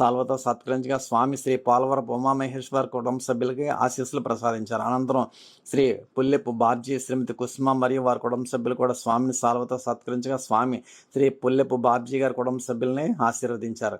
సాల్వతో సత్కరించగా స్వామి శ్రీ పోలవరపు ఉమామహేష్ వారి కుటుంబ సభ్యులకి ఆశీస్సులు ప్రసాదించారు. అనంతరం శ్రీ పుల్లెపు బాబ్జీ శ్రీమతి కుసుమ మరియు వారి కుటుంబ సభ్యులు కూడా స్వామిని సాల్వతో సత్కరించగా స్వామి శ్రీ పుల్లెపు బాబ్జీ గారి కుటుంబ సభ్యుల్ని ఆశీర్వదించారు.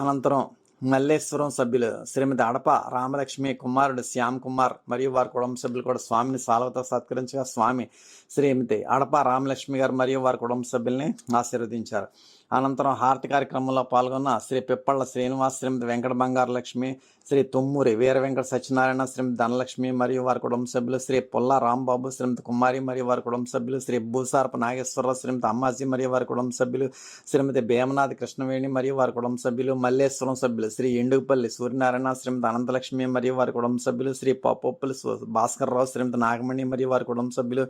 అనంతరం మల్లేశ్వరం సభ్యులు శ్రీమతి అడప రామలక్ష్మి, కుమారుడు శ్యామ్ కుమార్ మరియు వారి కుటుంబ సభ్యులు కూడా స్వామిని సాల్వతో సత్కరించగా స్వామి శ్రీమతి అడప రామలక్ష్మి గారు మరియు వారి కుటుంబ సభ్యుల్ని ఆశీర్వదించారు. అనంతరం హారతి కార్యక్రమంలో పాల్గొన్న శ్రీ పిప్పళ్ళ శ్రీనివాస్ శ్రీమతి వెంకట బంగారు లక్ష్మి, శ్రీ తుమ్మూరి వీర వెంకట సత్యనారాయణ శ్రీమతి ధనలక్ష్మి మరియు వారి కుటుంబ సభ్యులు, శ్రీ పుల్లా రాంబాబు శ్రీమతి కుమారి మరియు వారి కుటుంబ సభ్యులు, శ్రీ భూసారపు నాగేశ్వరరావు శ్రీమతి అమ్మాజీ మరియు వారి కుటుంబ సభ్యులు, శ్రీమతి భీమనాథ్ కృష్ణవేణి మరియు వారి కుటుంబ సభ్యులు, మల్లేశ్వరం సభ్యులు శ్రీ ఎండుగుపల్లి సూర్యనారాయణ శ్రీమతి అనంతలక్ష్మి మరియు వారి కుటుంబ సభ్యులు, శ్రీ పొప్పొప్పులు భాస్కర్రావు శ్రీమతి నాగమణి మరియు వారి కుటుంబ సభ్యులు,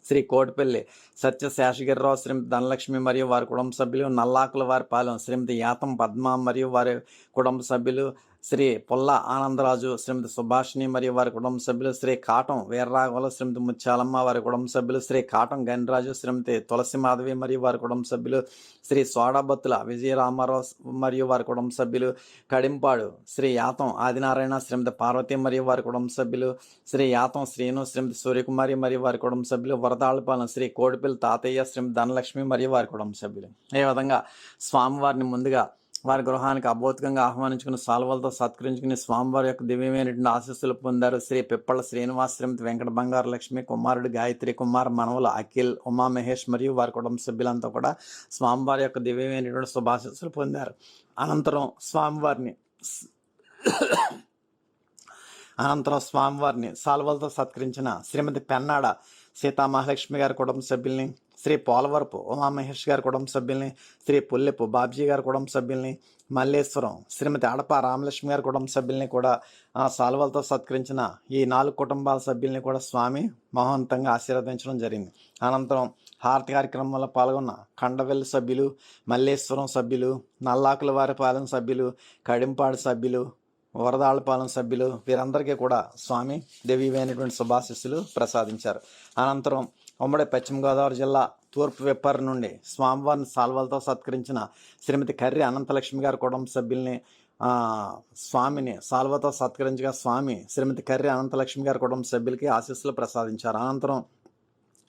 శ్రీ కోటిపల్లి సత్యశేషగిరిరావు శ్రీమతి ధనలక్ష్మి మరియు వారి కుటుంబ సభ్యులు, నల్లాకుల వారి పాలెం శ్రీమతి యాతం పద్మ మరియు వారి కుటుంబ సభ్యులు, శ్రీ పుల్ల ఆనందరాజు శ్రీమతి సుభాషిణి మరియు వారి కుటుంబ సభ్యులు, శ్రీ కాటం వీర్రాఘవలు శ్రీమతి ముత్యాలమ్మ వారి కుటుంబ సభ్యులు, శ్రీ కాటం గణరాజు శ్రీమతి తులసి మాధవి మరియు వారి కుటుంబ సభ్యులు, శ్రీ సోడాబత్తుల విజయరామారావు మరియు వారి కుటుంబ సభ్యులు, కడింపాడు శ్రీ యాతం ఆదినారాయణ శ్రీమతి పార్వతి మరియు వారి కుటుంబ సభ్యులు, శ్రీ యాతం శ్రీను శ్రీమతి సూర్యకుమారి మరియు వారి కుటుంబ సభ్యులు, వరదాళపాలెం శ్రీ కోడిపల్లి తాతయ్య శ్రీమతి ధనలక్ష్మి మరియు వారి కుటుంబ సభ్యులు. ఈ విధంగా స్వామివారిని ముందుగా వారి గృహానికి అభౌతికంగా ఆహ్వానించుకుని సాల్వలతో సత్కరించుకుని స్వామివారి యొక్క దివ్యమైనటువంటి ఆశీస్సులు పొందారు. శ్రీ పిప్పళ్ళ శ్రీనివాస్ శ్రీమతి వెంకట బంగారు లక్ష్మి, కుమారుడు గాయత్రి కుమార్, మనవలు అఖిల్, ఉమా మహేష్ మరియు వారి కుటుంబ సభ్యులంతా కూడా స్వామివారి యొక్క దివ్యమైనటువంటి శుభాశీస్సులు పొందారు. అనంతరం స్వామివారిని సాల్వలతో సత్కరించిన శ్రీమతి పెన్నాడ సీతామహాలక్ష్మి గారి కుటుంబ సభ్యుల్ని, శ్రీ పోలవరపు ఉమామహేష్ గారి కుటుంబ సభ్యుల్ని, శ్రీ పుల్లెపు బాబ్జీ గారి కుటుంబ సభ్యుల్ని, మల్లేశ్వరం శ్రీమతి అడప రామలక్ష్మి గారి కుటుంబ సభ్యుల్ని కూడా సాల్వలతో సత్కరించిన ఈ 4 కుటుంబాల సభ్యుల్ని కూడా స్వామి మహోన్నతంగా ఆశీర్వదించడం జరిగింది. అనంతరం హారతి కార్యక్రమంలో పాల్గొన్న కండవెల్లి సభ్యులు, మల్లేశ్వరం సభ్యులు, నల్లాకుల వారిపాలెం సభ్యులు, కడింపాడు సభ్యులు, వరదాళపాలెం సభ్యులు వీరందరికీ కూడా స్వామి దివ్యమైనటువంటి శుభాశీస్సులు ప్రసాదించారు. అనంతరం ఉమ్మడి పశ్చిమ గోదావరి జిల్లా తూర్పు వెప్పర్ నుండి స్వామివారిని సాల్వలతో సత్కరించిన శ్రీమతి కర్రి అనంతలక్ష్మి గారి కుటుంబ సభ్యుల్ని స్వామిని సాల్వతో సత్కరించగా స్వామి శ్రీమతి కర్రి అనంతలక్ష్మి గారి కుటుంబ సభ్యులకి ఆశీస్సులు ప్రసాదించారు. అనంతరం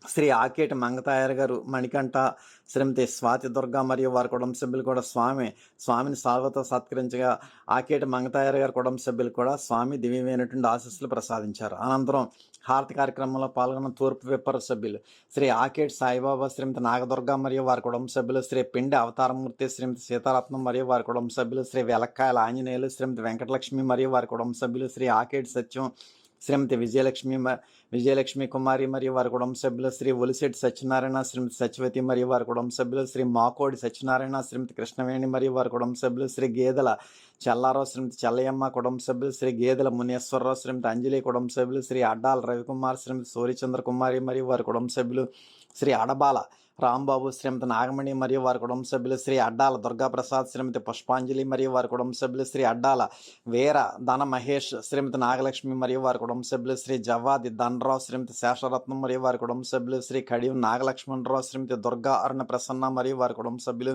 శ్రీ ఆకేటి మంగతాయర్ గారు, మణికంఠ శ్రీమతి స్వాతి దుర్గా మరియు వారి కుటుంబ సభ్యులు కూడా స్వామిని సాల్వతో సత్కరించగా ఆకేటి మంగతాయర్ గారి కుటుంబ సభ్యులు కూడా స్వామి దివ్యమైనటువంటి ఆశీస్సులు ప్రసాదించారు. అనంతరం హారతి కార్యక్రమంలో పాల్గొన్న తూర్పు విప్పర సభ్యులు శ్రీ ఆకేటి సాయిబాబా శ్రీమతి నాగదుర్గ మరియు వారి కుటుంబ సభ్యులు, శ్రీ పిండి అవతారమూర్తి శ్రీమతి సీతారత్నం మరియు వారి కుటుంబ సభ్యులు, శ్రీ వెలక్కాయల ఆంజనేయులు శ్రీమతి వెంకటలక్ష్మి మరియు వారి కుటుంబ సభ్యులు, శ్రీ ఆకేటి సత్యం శ్రీమతి విజయలక్ష్మి కుమారి మరియు వారి కుటుంబ సభ్యులు, శ్రీ ఒలిశెట్టి సత్యనారాయణ, శ్రీమతి సత్యవతి మరియు వారి కుటుంబ సభ్యులు, శ్రీ మాకోడి సత్యనారాయణ, శ్రీమతి కృష్ణవేణి మరియు వారి కుటుంబ సభ్యులు, శ్రీ గేదెల చెల్లారావు, శ్రీమతి చెల్లయ్యమ్మ కుటుంబ సభ్యులు, శ్రీ గేదెల మునేశ్వరరావు, శ్రీమతి అంజలి కుటుంబ సభ్యులు, శ్రీ అడ్డాల రవికుమార్, శ్రీమతి సూర్యచంద్ర కుమారి మరియు వారి కుటుంబ సభ్యులు, శ్రీ అడబాల రాంబాబు, శ్రీమతి నాగమణి మరియు వారి కుటుంబ సభ్యులు, శ్రీ అడ్డాల దుర్గాప్రసాద్, శ్రీమతి పుష్పాంజలి మరియు వారి కుటుంబ సభ్యులు, శ్రీ అడ్డాల వీర ధన మహేష్, శ్రీమతి నాగలక్ష్మి మరియు వారి కుటుంబ సభ్యులు, శ్రీ జవ్వాది ధనరావు, శ్రీమతి శేషరత్నం మరియు వారి కుటుంబ సభ్యులు, శ్రీ కడియం నాగలక్ష్మణరావు, శ్రీమతి దుర్గా అరుణ ప్రసన్న మరియు వారి కుటుంబ సభ్యులు,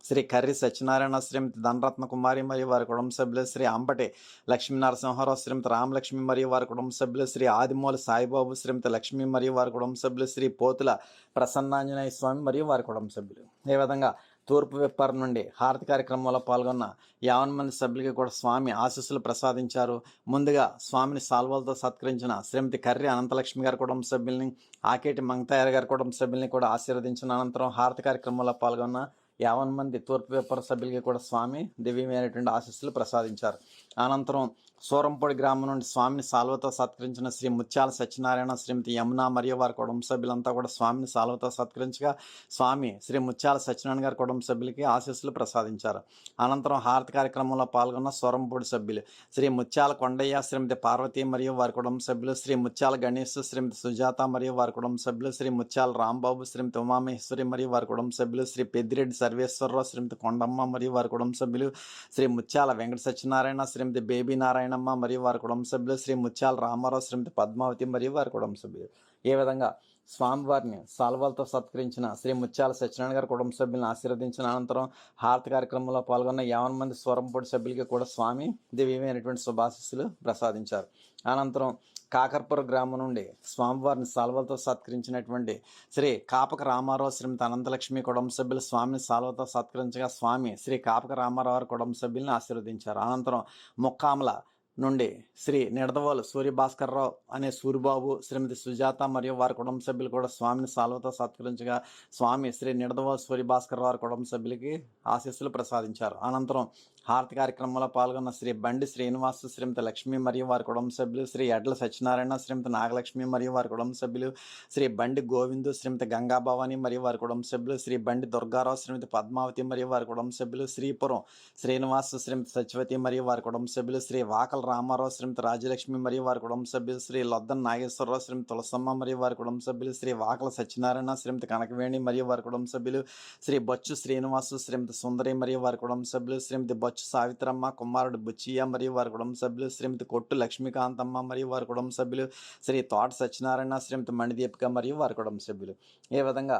శ్రీ కర్రి సత్యనారాయణ, శ్రీమతి ధనరత్న కుమారి మరియు వారి కుటుంబ సభ్యులు, శ్రీ అంబటి లక్ష్మీ నరసింహారావు, శ్రీమతి రామలక్ష్మి మరియు వారి కుటుంబ సభ్యులు, శ్రీ ఆదిమూల సాయిబాబు, శ్రీమతి లక్ష్మి మరియు వారి కుటుంబ సభ్యులు, శ్రీ పోతుల ప్రసన్నాంజనేయ స్వామి మరియు వారి కుటుంబ సభ్యులు. ఈ విధంగా తూర్పు విప్పారు నుండి హారతి కార్యక్రమంలో పాల్గొన్న 50 మంది సభ్యులకి కూడా స్వామి ఆశీస్సులు ప్రసాదించారు. ముందుగా స్వామిని సాల్వాలతో సత్కరించిన శ్రీమతి కర్రి అనంతలక్ష్మి గారి కుటుంబ సభ్యుల్ని, ఆకేటి మంగతాయర్ గారి కుటుంబ సభ్యుల్ని కూడా ఆశీర్వదించిన అనంతరం హారతి కార్యక్రమంలో పాల్గొన్న 50 మంది తూర్పు విప్పారు సభ్యులకి కూడా స్వామి దివ్యమైనటువంటి ఆశీస్సులు ప్రసాదించారు. అనంతరం సూరంపొడి గ్రామం నుండి స్వామిని సాల్వతో సత్కరించిన శ్రీ ముత్యాల సత్యనారాయణ, శ్రీమతి యమున మరియు వారి కుటుంబ సభ్యులంతా కూడా స్వామిని సాల్వతో సత్కరించగా స్వామి శ్రీ ముత్యాల సత్యనారాయణ గారి కుటుంబ సభ్యులకి ఆశీస్సులు ప్రసాదించారు. అనంతరం హారతి కార్యక్రమంలో పాల్గొన్న సూరంపొడి సభ్యులు శ్రీ ముత్యాల కొండయ్య, శ్రీమతి పార్వతి మరియు వారి కుటుంబ సభ్యులు, శ్రీ ముత్యాల గణేష్, శ్రీమతి సుజాత మరియు వారి కుటుంబ సభ్యులు, శ్రీ ముత్యాల రాంబాబు, శ్రీమతి ఉమామహేశ్వరి మరియు వారి కుటుంబ సభ్యులు, శ్రీ పెద్దిరెడ్డి సర్వేశ్వరరావు, శ్రీమతి కొండమ్మ మరియు వారి కుటుంబ సభ్యులు, శ్రీ ముత్యాల వెంకట సత్యనారాయణ, శ్రీమతి బేబీ నారాయణమ్మ మరియు వారి కుటుంబ సభ్యులు, శ్రీ ముత్యాల రామారావు, శ్రీమతి పద్మావతి మరియు వారి కుటుంబ సభ్యులు. ఏ విధంగా స్వామివారిని సాల్వాలతో సత్కరించిన శ్రీ ముత్యాల సత్యనారాయణ గారి కుటుంబ సభ్యులను ఆశీర్వదించిన అనంతరం హారతి కార్యక్రమంలో పాల్గొన్న 50 మంది సూరంపొడి సభ్యులకి కూడా స్వామి దివ్యమైనటువంటి శుభాశీస్సులు ప్రసాదించారు. అనంతరం కాకర్పుర గ్రామం నుండి స్వామివారిని సాల్వలతో సత్కరించినటువంటి శ్రీ కాపక రామారావు, శ్రీమతి అనంతలక్ష్మి కుటుంబ సభ్యులు స్వామిని సాల్వలతో సత్కరించగా స్వామి శ్రీ కాపక రామారావు వారి కుటుంబ సభ్యులను ఆశీర్వదించారు. అనంతరం ముక్కామల నుండి శ్రీ నిడదవోలు సూర్యభాస్కర్రావు అనే సూరిబాబు, శ్రీమతి సుజాత మరియు వారి కుటుంబ సభ్యులు కూడా స్వామిని సాల్వతో సత్కరించగా స్వామి శ్రీ నిడదవోలు సూర్యభాస్కర్ వారి కుటుంబ సభ్యులకి ఆశీస్సులు ప్రసాదించారు. అనంతరం హారతి కార్యక్రమంలో పాల్గొన్న శ్రీ బండి శ్రీనివాస్, శ్రీమతి లక్ష్మి మరియు వారి కుటుంబ సభ్యులు, శ్రీ ఎడ్ల సత్యనారాయణ, శ్రీమతి నాగలక్ష్మి మరియు వారి కుటుంబ సభ్యులు, శ్రీ బండి గోవిందు, శ్రీమతి గంగాభవాని మరియు వారి కుటుంబ సభ్యులు, శ్రీ బండి దుర్గారావు, శ్రీమతి పద్మావతి మరియు వారి కుటుంబ సభ్యులు, శ్రీపురం శ్రీనివాస్, శ్రీమతి సత్యవతి మరియు వారి కుటుంబ సభ్యులు, శ్రీ వాకల రామారావు, శ్రీమతి రాజ్యలక్ష్మి మరియు వారి కుటుంబ సభ్యులు, శ్రీ లొద్దన్ నాగేశ్వరరావు, శ్రీమతి తులసమ్మ మరియు వారి కుటుంబ సభ్యులు, శ్రీ వాకల సత్యనారాయణ, శ్రీమతి కనకవేణి మరియు వారి కుటుంబ సభ్యులు, శ్రీ బొచ్చు శ్రీనివాసు, శ్రీమతి సుందరి మరియు వారి కుటుంబ సభ్యులు, శ్రీమతి బొచ్చు సావిత్రమ్మ, కుమారుడు బుచ్చియ్య మరియు వారి కుటుంబ సభ్యులు, శ్రీమతి కొట్టు లక్ష్మీకాంతమ్మ మరియు వారి కుటుంబ సభ్యులు, శ్రీ తోట సత్యనారాయణ, శ్రీమతి మణిదీపిక మరియు వారి కుటుంబ సభ్యులు. ఈ విధంగా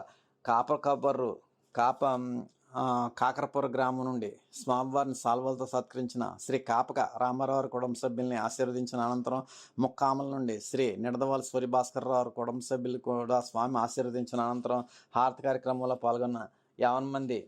కాకరపుర గ్రామం నుండి స్వామివారిని సాల్వలతో సత్కరించిన శ్రీ కాపక రామారావు వారి కుటుంబ సభ్యుల్ని ఆశీర్వదించిన అనంతరం ముక్కామల నుండి శ్రీ నిడదవాల సూర్యభాస్కర్రావు కుటుంబ సభ్యులు కూడా స్వామి ఆశీర్వదించిన అనంతరం హారతి కార్యక్రమంలో పాల్గొన్న 50 మంది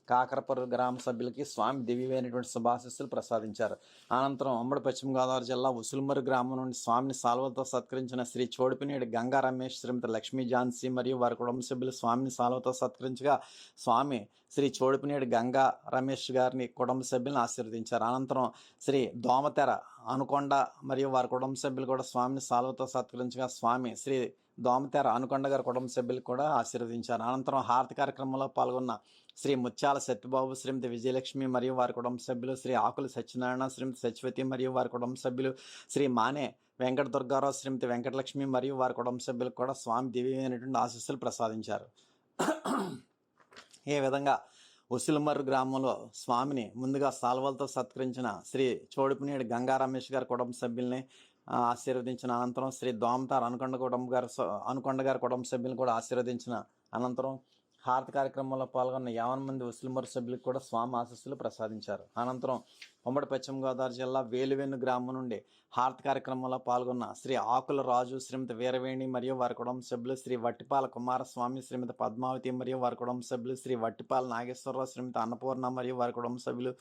కాకరపుర గ్రామ సభ్యులకి స్వామి దివ్యమైనటువంటి శుభాశీస్సులు ప్రసాదించారు. అనంతరం ఉమ్మడి పశ్చిమ గోదావరి జిల్లా ఉసులుమరు గ్రామం నుండి స్వామిని సాల్వలతో సత్కరించిన శ్రీ చోడిపినేడు గంగా రమేష్, శ్రీమతి లక్ష్మీ ఝాన్సీ మరియు వారి కుటుంబ సభ్యులు స్వామిని సాల్వతో సత్కరించగా స్వామి శ్రీ చోడిపినేడు గంగా రమేష్ గారిని కుటుంబ సభ్యులను ఆశీర్వదించారు. అనంతరం శ్రీ దోమతెర అనుకొండ మరియు వారి కుటుంబ సభ్యులు కూడా స్వామిని సాల్వతో సత్కరించగా స్వామి శ్రీ దోమతెర అనుకొండ గారి కుటుంబ సభ్యులు కూడా ఆశీర్వదించారు. అనంతరం హారతి కార్యక్రమంలో పాల్గొన్న శ్రీ ముత్యాల సత్యబాబు, శ్రీమతి విజయలక్ష్మి మరియు వారి కుటుంబ సభ్యులు, శ్రీ ఆకుల సత్యనారాయణ, శ్రీమతి సత్యవతి మరియు వారి కుటుంబ సభ్యులు, శ్రీ మానే వెంకట దుర్గారావు, శ్రీమతి వెంకటలక్ష్మి మరియు వారి కుటుంబ సభ్యులకు కూడా స్వామి దివ్యమైనటువంటి ఆశీస్సులు ప్రసాదించారు. ఈ విధంగా ఉసిలమర్రు గ్రామంలో స్వామిని ముందుగా సాల్వలతో సత్కరించిన శ్రీ చోడిపినేడు గంగా రమేష్ గారి కుటుంబ సభ్యుల్ని ఆశీర్వదించిన అనంతరం శ్రీ దోమతార్ అనుకొండ గారి కుటుంబ సభ్యులను కూడా ఆశీర్వదించిన అనంతరం హారతి కార్యక్రమంలో పాల్గొన్న 50 మంది ఉసిలమర్రు సభ్యులకు కూడా స్వామి ఆశీస్సులు ప్రసాదించారు. అనంతరం ఉమ్మడి పశ్చిమ గోదావరి జిల్లా వేలువెన్ను గ్రామం నుండి హారతి కార్యక్రమంలో పాల్గొన్న శ్రీ ఆకుల రాజు, శ్రీమతి వీరవేణి మరియు వారి కుటుంబ సభ్యులు, శ్రీ వట్టిపాల కుమారస్వామి, శ్రీమతి పద్మావతి మరియు వారి కుటుంబ సభ్యులు, శ్రీ వట్టిపాల నాగేశ్వరరావు, శ్రీమతి అన్నపూర్ణ మరియు వారి కుటుంబ సభ్యులు,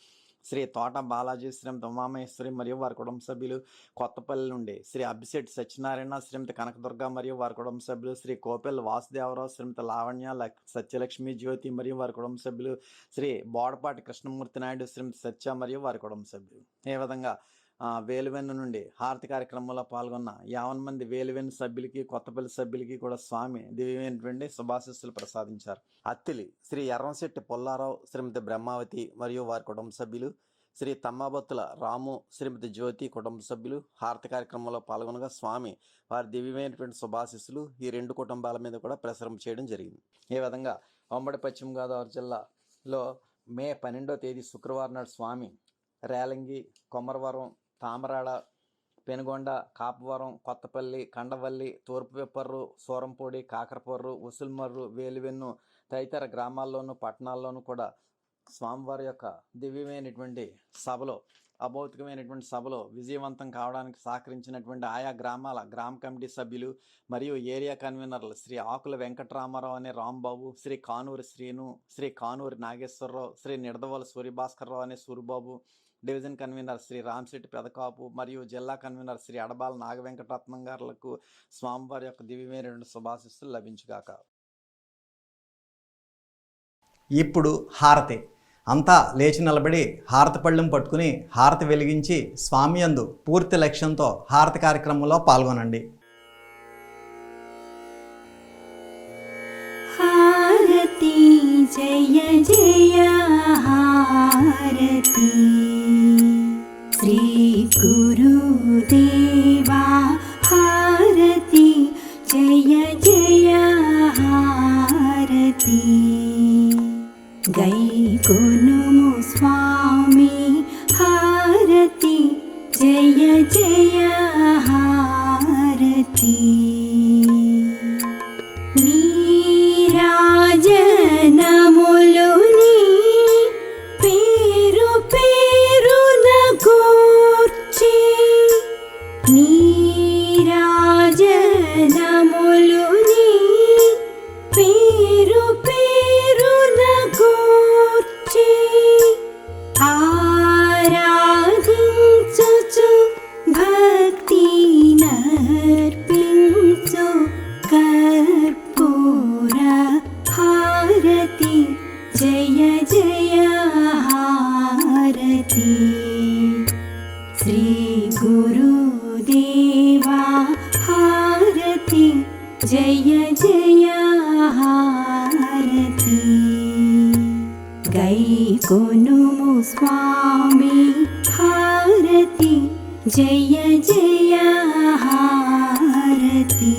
శ్రీ తోట బాలాజీ, శ్రీమతి ఉమామహేశ్వరి మరియు వారి కుటుంబ సభ్యులు, కొత్తపల్లి నుండి శ్రీ అభిషేక్ సత్యనారాయణ, శ్రీమతి కనకదుర్గ మరియు వారి కుటుంబ సభ్యులు, శ్రీ కోపెల్ వాసుదేవరావు, శ్రీమతి లావణ్య, సత్యలక్ష్మి జ్యోతి మరియు వారి కుటుంబ సభ్యులు, శ్రీ బోడపాటి కృష్ణమూర్తి నాయుడు, శ్రీమతి సత్య మరియు వారి కుటుంబ సభ్యులు. ఈ విధంగా వేలువెన్ను నుండి హారతి కార్యక్రమంలో పాల్గొన్న 50 మంది వేలువెన్ను సభ్యులకి, కొత్తపల్లి సభ్యులకి కూడా స్వామి దివ్యమైనటువంటి శుభాశీస్సులు ప్రసాదించారు. అత్తిలి శ్రీ ఎర్రంశెట్టి పుల్లారావు, శ్రీమతి బ్రహ్మావతి మరియు వారి కుటుంబ సభ్యులు, శ్రీ తమ్మాబత్తుల రాము, శ్రీమతి జ్యోతి కుటుంబ సభ్యులు హారతి కార్యక్రమంలో పాల్గొనగా స్వామి వారి దివ్యమైనటువంటి శుభాశీస్సులు ఈ 2 కుటుంబాల మీద కూడా ప్రసరం చేయడం జరిగింది. ఈ విధంగా ఉమ్మడి పశ్చిమ గోదావరి జిల్లాలో మే 12వ తేదీ శుక్రవారం నాడు స్వామి రేలంగి, కొమరవరం, తామరాడ, పెనుగొండ, కాపవరం, కొత్తపల్లి, కండవల్లి, తూర్పు విప్పర్రు, సూరంపూడి, కాకరపొర్రు, ఉసుల్మర్రు, వేలువెన్ను తదితర గ్రామాల్లోనూ పట్టణాల్లోనూ కూడా స్వామివారి యొక్క దివ్యమైనటువంటి సభలో, అభౌతికమైనటువంటి సభలో విజయవంతం కావడానికి సహకరించినటువంటి ఆయా గ్రామాల గ్రామ కమిటీ సభ్యులు మరియు ఏరియా కన్వీనర్లు శ్రీ ఆకుల వెంకటరామారావు అనే రాంబాబు, శ్రీ కానూరి శ్రీను, శ్రీ కానూరి నాగేశ్వరరావు, శ్రీ నిడదవోలు సూర్యభాస్కర్రావు అనే సూరిబాబు, డివిజన్ కన్వీనర్ శ్రీ రామశెట్టి పెదకాపు మరియు జిల్లా కన్వీనర్ శ్రీ అడబాల నాగవెంకటరత్నం గారులకు స్వామివారి యొక్క దివ్యమైనటువంటి శుభాశీస్సులు లభించుగాక. ఇప్పుడు హారతి. అంతా లేచి నిలబడి హారతి పళ్ళెం పట్టుకుని హారతి వెలిగించి స్వామి యందు పూర్తి లక్ష్యంతో హారతి కార్యక్రమంలో పాల్గొనండి. హారతి జయ జయ హారతి శ్రీ గురుదేవా హారతి జయ జయ హారతి గై కొనుము స్వామి హారతి జయ జయ హారతి నీరాజనములుని పేరు పేరున కూర్చి నీరాజనములుని పేరు పేరున కూర్చి ఆరాధించుచు భక్తి నర్పించు కర్పూర హారతి జయ జయ హారతి శ్రీ గురుదేవా హారతి జయ జయ హారతి గై కొనుము స్వామి హారతి జయ జయ హారతి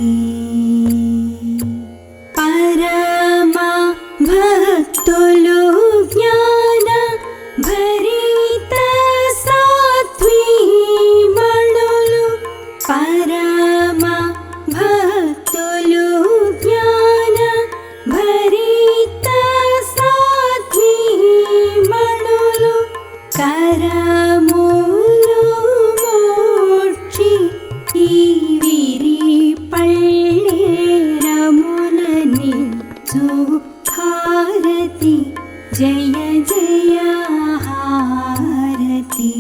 పరమ భక్తులు జ్ఞాన భరిత సాత్వీమణులు పరమ భక్తులు జ్ఞాన భరిత సాత్వీమణులు కరములు మోక్షి ఈ విరి పళ్ళేరములని హారతి జయ జయ హారతి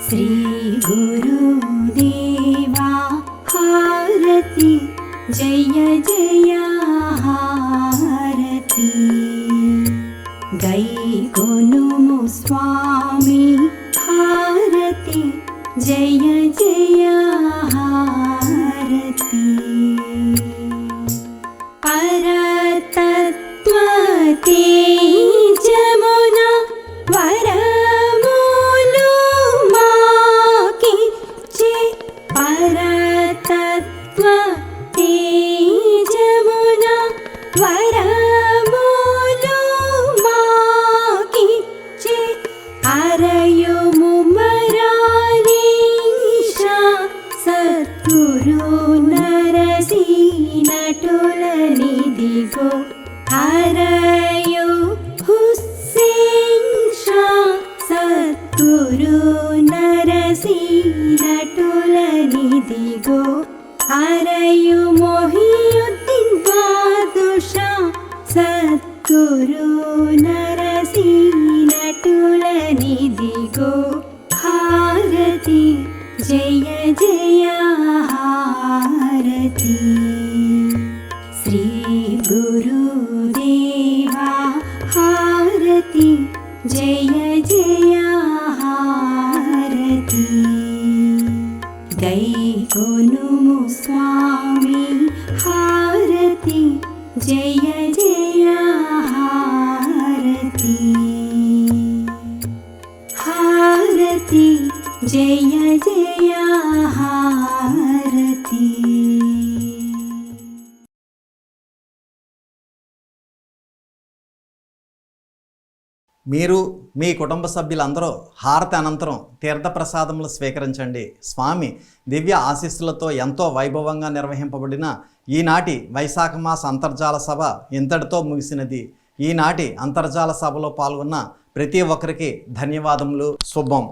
శ్రీ గురుదేవా హారతి జయ జయ హారతి గై కొనుము స్వామి హారతి జయ జయ హారతి పరతత్వ తేజమున వరములు మాకిచ్చే పరతత్వ తేజమున వరములు మాకిచ్చే అరయుము మరారీషా సద్గురు నరసీనటులనిదిగో అరయు హుస్సేన్ షా సద్గురు నరసీనటులనిదిగో అరయు మొహియుద్దీన్ బాదుషా సద్గురు నరసీనటులనిదిగో హారతి జయ జయ హారతి శ్రీ గురుదేవా హారతి జయ జయ హారతి కొనుము స్వామి హారతి జయ జయ హారతి హారతి జయ జయ హారతి. మీరు మీ కుటుంబ సభ్యులందరూ హారతి అనంతరం తీర్థప్రసాదములు స్వీకరించండి. స్వామి దివ్య ఆశీస్సులతో ఎంతో వైభవంగా నిర్వహింపబడిన ఈనాటి వైశాఖ మాస అంతర్జాల సభ ఇంతటితో ముగిసినది. ఈనాటి అంతర్జాల సభలో పాల్గొన్న ప్రతి ఒక్కరికి ధన్యవాదములు. శుభం.